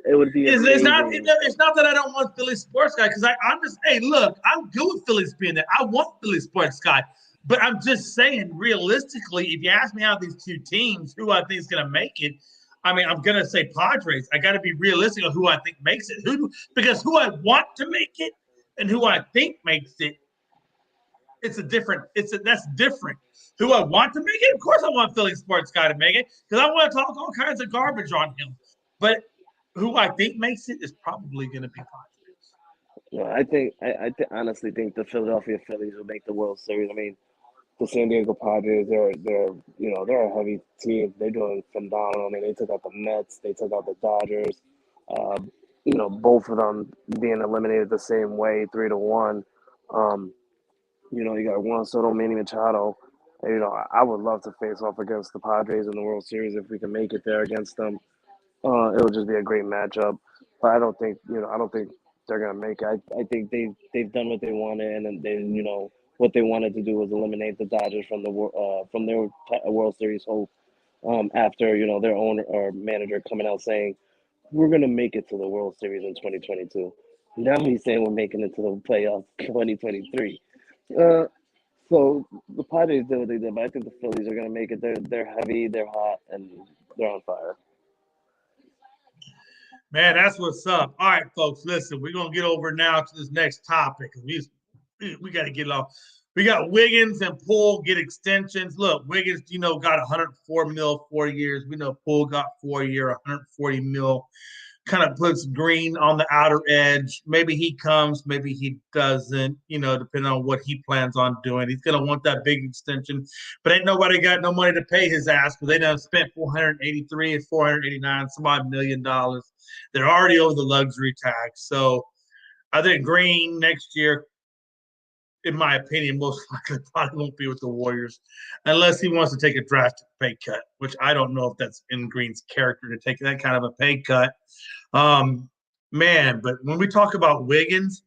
It would be. It's not that I don't want Philly sports guy, because I'm just. Hey, look, I'm good with Phillies being there. I want Philly sports guy, but I'm just saying realistically, if you ask me out of these two teams, who I think is going to make it, I mean, I'm going to say Padres. I got to be realistic on who I think makes it. Because who I want to make it and who I think makes it That's different. Who I want to make it? Of course, I want Philly sports guy to make it because I want to talk all kinds of garbage on him. But who I think makes it is probably going to be Padres. No, honestly think the Philadelphia Phillies will make the World Series. I mean, the San Diego Padres, they're a heavy team. They're doing phenomenal. I mean, they took out the Mets, they took out the Dodgers. Uh, both of them being eliminated the same way, 3-1. Um, you got Juan Soto, Manny Machado. I would love to face off against the Padres in the World Series if we can make it there against them. It'll just be a great matchup. But I don't think they're gonna make it. I think they've done what they wanted, and then what they wanted to do was eliminate the Dodgers from their World Series hope. After their owner or manager coming out saying we're gonna make it to the World Series in 2022. Now he's saying we're making it to the playoffs 2023. Uh, so the Padres did what they did, but I think the Phillies are gonna make it. They're heavy, they're hot, and they're on fire. Man, that's what's up. All right, folks, listen, we're gonna get over now to this next topic. We got to get off. We got Wiggins and Poole get extensions. Look, Wiggins, got 104 mil 4 years. We know Poole got 4 year, 140 mil. Kind of puts Green on the outer edge. Maybe he comes, maybe he doesn't, depending on what he plans on doing. He's going to want that big extension, but ain't nobody got no money to pay his ass because they done spent 483 and 489 some odd $1 million. They're already over the luxury tax. So I think Green next year, in my opinion, most likely probably won't be with the Warriors unless he wants to take a drastic pay cut, which I don't know if that's in Green's character to take that kind of a pay cut. Man, but when we talk about Wiggins,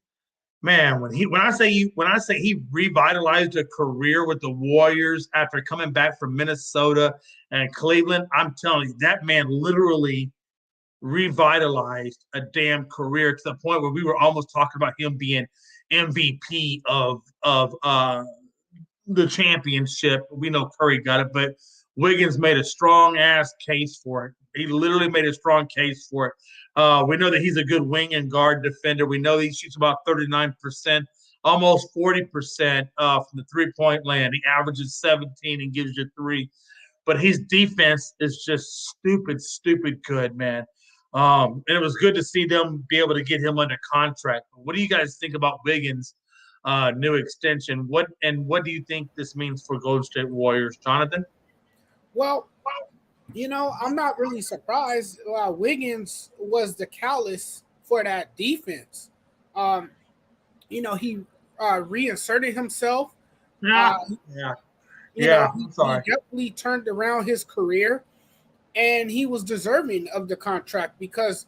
man, when I say he revitalized a career with the Warriors after coming back from Minnesota and Cleveland, I'm telling you, that man literally revitalized a damn career to the point where we were almost talking about him being MVP of the championship. We know Curry got it, but Wiggins made a strong ass case for it. He literally made a strong case for it. We know that he's a good wing and guard defender. We know he shoots about 39%, almost 40% from the 3-point land. He averages 17 and gives you 3. But his defense is just stupid good, man. And it was good to see them be able to get him under contract. What do you guys think about Wiggins' new extension? What do you think this means for Golden State Warriors, Jonathan? Well, I'm not really surprised. Wiggins was the callus for that defense. He reinserted himself. Yeah. He definitely turned around his career, and he was deserving of the contract because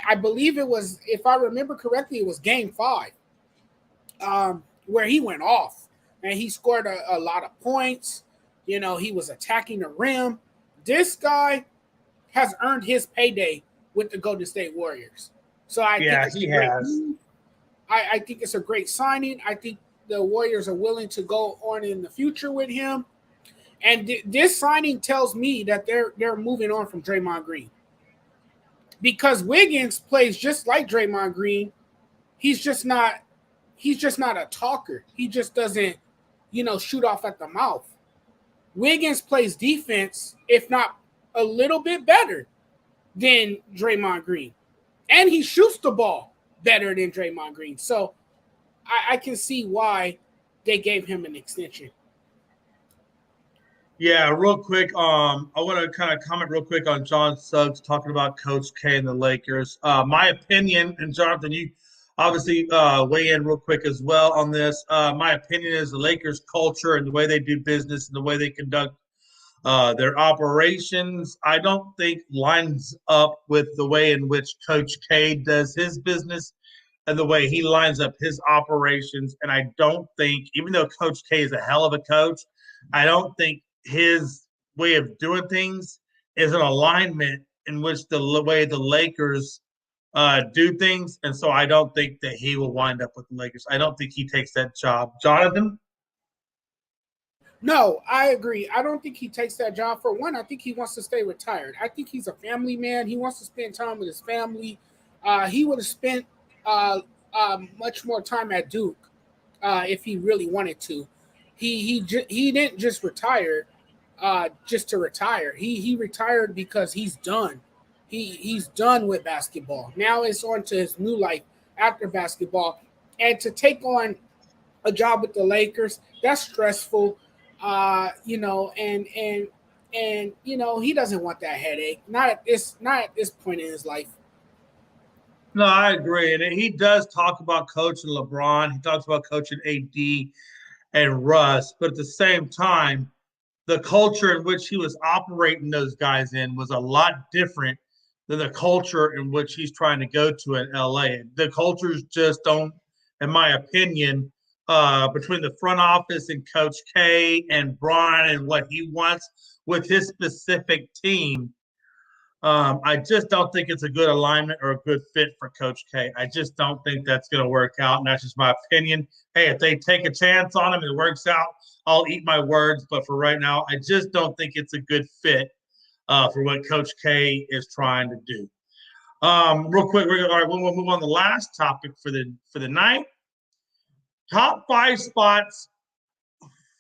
I believe it was, if I remember correctly, it was Game 5 where he went off and he scored a lot of points. He was attacking the rim. This guy has earned his payday with the Golden State Warriors. So I think he has. I think it's a great signing. I think the Warriors are willing to go on in the future with him. And this signing tells me that they're moving on from Draymond Green. Because Wiggins plays just like Draymond Green. He's just not a talker. He just doesn't, shoot off at the mouth. Wiggins plays defense, if not a little bit better than Draymond Green. And he shoots the ball better than Draymond Green. So I can see why they gave him an extension. Yeah, real quick. I want to kind of comment real quick on John Suggs talking about Coach K and the Lakers. My opinion, and Jonathan, you obviously weigh in real quick as well on this. My opinion is the Lakers' culture and the way they do business and the way they conduct their operations, I don't think lines up with the way in which Coach K does his business and the way he lines up his operations. And I don't think, even though Coach K is a hell of a coach, I don't think his way of doing things is in alignment in which the way the Lakers do things. And so I don't think that he will wind up with the Lakers. I don't think he takes that job. Jonathan? No, I agree. I don't think he takes that job. For one, I think he wants to stay retired. I think he's a family man. He wants to spend time with his family. He would have spent much more time at Duke if he really wanted to. He didn't just retire just to retire. He retired because he's done. He's done with basketball. Now it's on to his new life after basketball, and to take on a job with the Lakers, that's stressful. And he doesn't want that headache. Not at this point in his life. No, I agree. And he does talk about coaching LeBron. He talks about coaching AD and Russ. But at the same time, the culture in which he was operating those guys in was a lot different than the culture in which he's trying to go to in LA. The cultures just don't, in my opinion, between the front office and Coach K and Brian and what he wants with his specific team. I just don't think it's a good alignment or a good fit for Coach K. I just don't think that's going to work out, and that's just my opinion. Hey, if they take a chance on him and it works out, I'll eat my words. But for right now, I just don't think it's a good fit for what Coach K is trying to do. Real quick, all right, we'll move on to the last topic for the night. Top 5 spots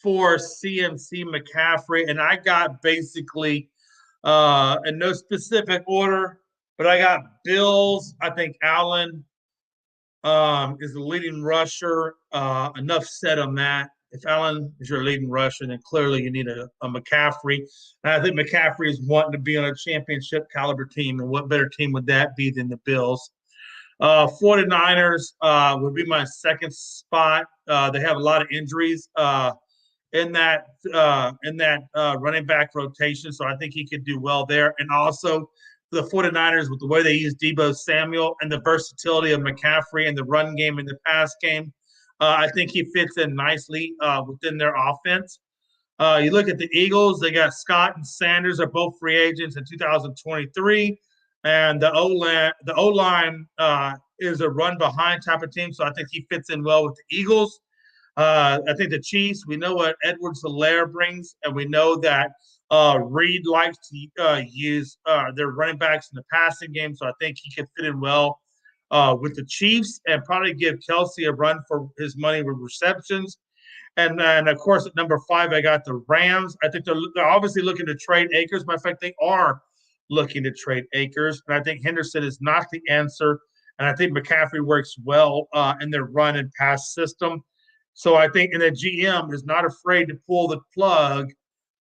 for CMC McCaffrey, and I got basically in no specific order, but I got Bills. I think Allen is the leading rusher. Enough said on that. If Allen is your leading rusher, then clearly you need a McCaffrey. And I think McCaffrey is wanting to be on a championship caliber team, and what better team would that be than the Bills? 49ers would be my second spot. They have a lot of injuries in that running back rotation, so I think he could do well there. And also the 49ers, with the way they use Deebo Samuel and the versatility of McCaffrey in the run game and the pass game, I think he fits in nicely within their offense. You look at the Eagles, they got Scott and Sanders are both free agents in 2023. And the O-line is a run behind type of team, so I think he fits in well with the Eagles. I think the Chiefs, we know what Edwards-Helaire brings, and we know that Reed likes to use their running backs in the passing game, so I think he can fit in well with the Chiefs and probably give Kelsey a run for his money with receptions. And then, of course, at number 5, I got the Rams. I think they're obviously looking to trade Akers. Matter of fact, they are looking to trade Akers. And I think Henderson is not the answer. And I think McCaffrey works well in their run and pass system. So I think, and the GM is not afraid to pull the plug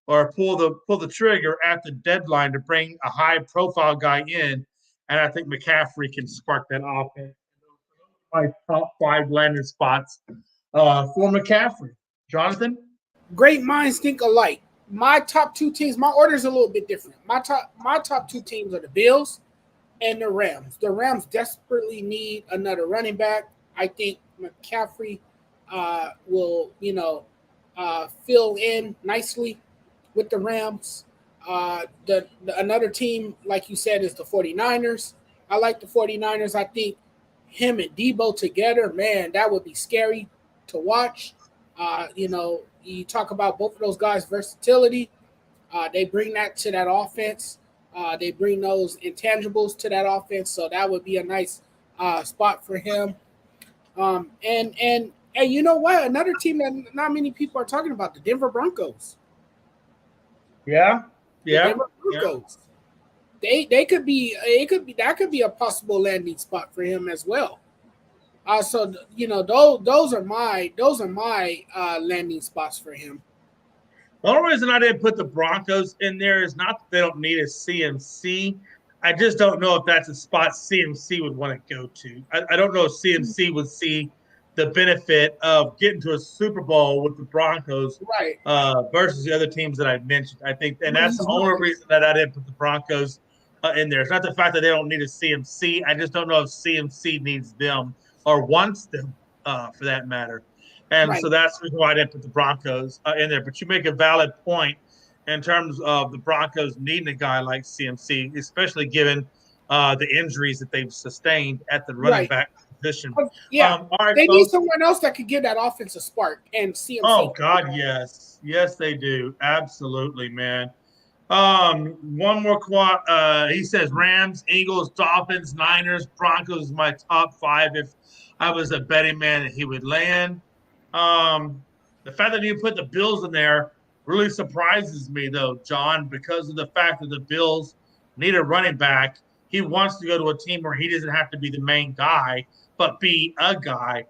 or pull the trigger at the deadline to bring a high-profile guy in. And I think McCaffrey can spark that offense. My top 5 landing spots for McCaffrey. Jonathan? Great minds think alike. My top 2 teams, my order is a little bit different. My top 2 teams are the Bills and the Rams. The Rams desperately need another running back. I think McCaffrey will, fill in nicely with the Rams. Another team, like you said, is the 49ers. I like the 49ers. I think him and Deebo together, man, that would be scary to watch. You talk about both of those guys' versatility. They bring that to that offense. They bring those intangibles to that offense. So that would be a nice spot for him. And you know what? Another team that not many people are talking about, the Denver Broncos. Yeah. The Denver Broncos. Yeah. That could be a possible landing spot for him as well. So those are my landing spots for him. The only reason I didn't put the Broncos in there is not that they don't need a CMC. I just don't know if that's a spot CMC would want to go to. I don't know if CMC would see the benefit of getting to a Super Bowl with the Broncos, right? Versus the other teams that I mentioned. I think, and that's the only reason that I didn't put the Broncos in there. It's not the fact that they don't need a CMC. I just don't know if CMC needs them or wants them, for that matter. And so that's the reason why I didn't put the Broncos in there. But you make a valid point in terms of the Broncos needing a guy like CMC, especially given the injuries that they've sustained at the running back position. Yeah, all right, they folks. need someone else that could give that offense a spark. And CMC. Oh, God, yes. Yes, they do. Absolutely, man. One more quad. He says Rams, Eagles, Dolphins, Niners, Broncos is my top 5 if I was a betting man that he would land. The fact that you put the Bills in there really surprises me, though, John, because of the fact that the Bills need a running back. He wants to go to a team where he doesn't have to be the main guy, but be a guy.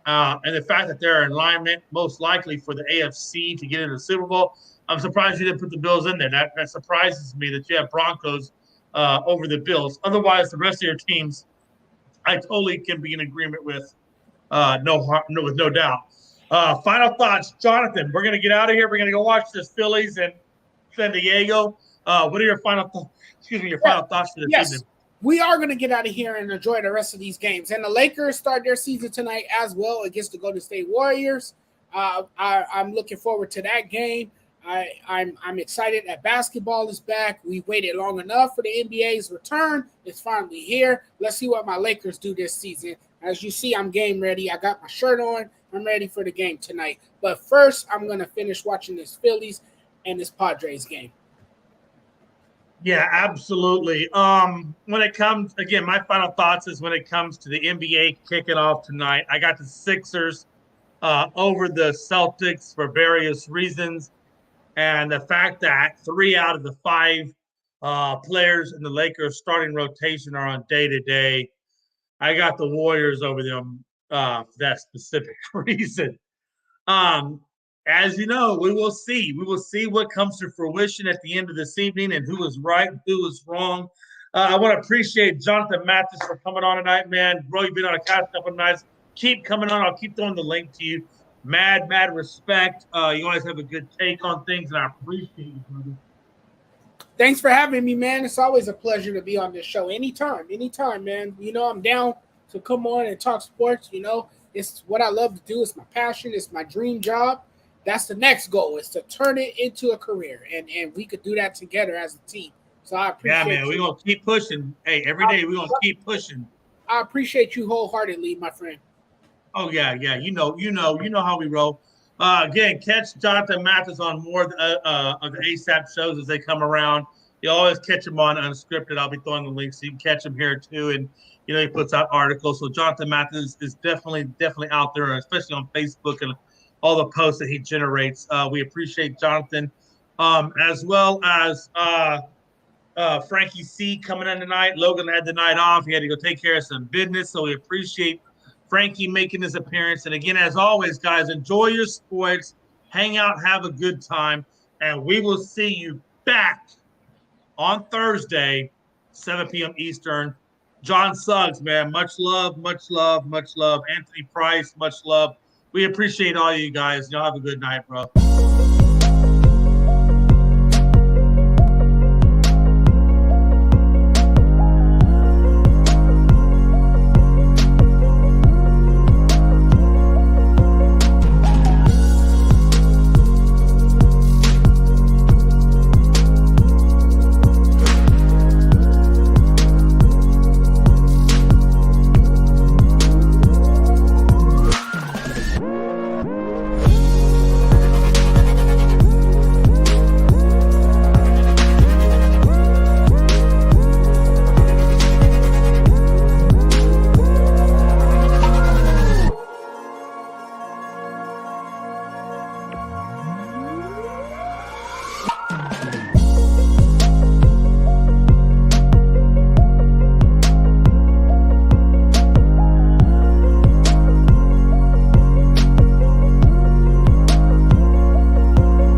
And the fact that they're in alignment, most likely for the AFC to get into the Super Bowl, I'm surprised you didn't put the Bills in there. That surprises me that you have Broncos over the Bills. Otherwise, the rest of your teams, I totally can be in agreement with, with no doubt. Final thoughts, Jonathan. We're gonna get out of here. We're gonna go watch this Phillies and San Diego. What are your final thoughts for this evening? We are going to get out of here and enjoy the rest of these games. And the Lakers start their season tonight as well against the Golden State Warriors. I'm looking forward to that game. I'm excited that basketball is back. We waited long enough for the NBA's return. It's finally here. Let's see what my Lakers do this season. As you see, I'm game ready. I got my shirt on. I'm ready for the game tonight. But first, I'm going to finish watching this Phillies and this Padres game. Yeah, absolutely. When it comes, again, my final thoughts is when it comes to the NBA kicking off tonight, I got the Sixers over the Celtics for various reasons. And the fact that 3 out of the 5 players in the Lakers starting rotation are on day-to-day, I got the Warriors over them for that specific reason. As you know, we will see. We will see what comes to fruition at the end of this evening and who was right, who was wrong. I want to appreciate Johnathon Mathis for coming on tonight, man. Bro, you've been on a couple of nights. Keep coming on. I'll keep throwing the link to you. Mad respect. You always have a good take on things, and I appreciate you, brother. Thanks for having me, man. It's always a pleasure to be on this show. Anytime, man. You know, I'm down to come on and talk sports. You know, it's what I love to do. It's my passion. It's my dream job. That's the next goal, is to turn it into a career, and we could do that together as a team. So I appreciate man. We're going to keep pushing. Hey, every day we're going to keep pushing. I appreciate you wholeheartedly, my friend. Oh, yeah. You know how we roll. Again, catch Johnathon Mathis on more of the ASAP shows as they come around. You always catch him on Unscripted. I'll be throwing the links so you can catch him here too. And, you know, he puts out articles. So Johnathon Mathis is definitely out there, especially on Facebook and all the posts that he generates. We appreciate Jonathan, as well as Frankie C coming in tonight. Logan had the night off. He had to go take care of some business. So we appreciate Frankie making his appearance. And again, as always, guys, enjoy your sports, hang out, have a good time, and we will see you back on Thursday, 7 p.m. Eastern. John Suggs, man, much love. Anthony Price, much love. We appreciate all you guys. Y'all have a good night, bro.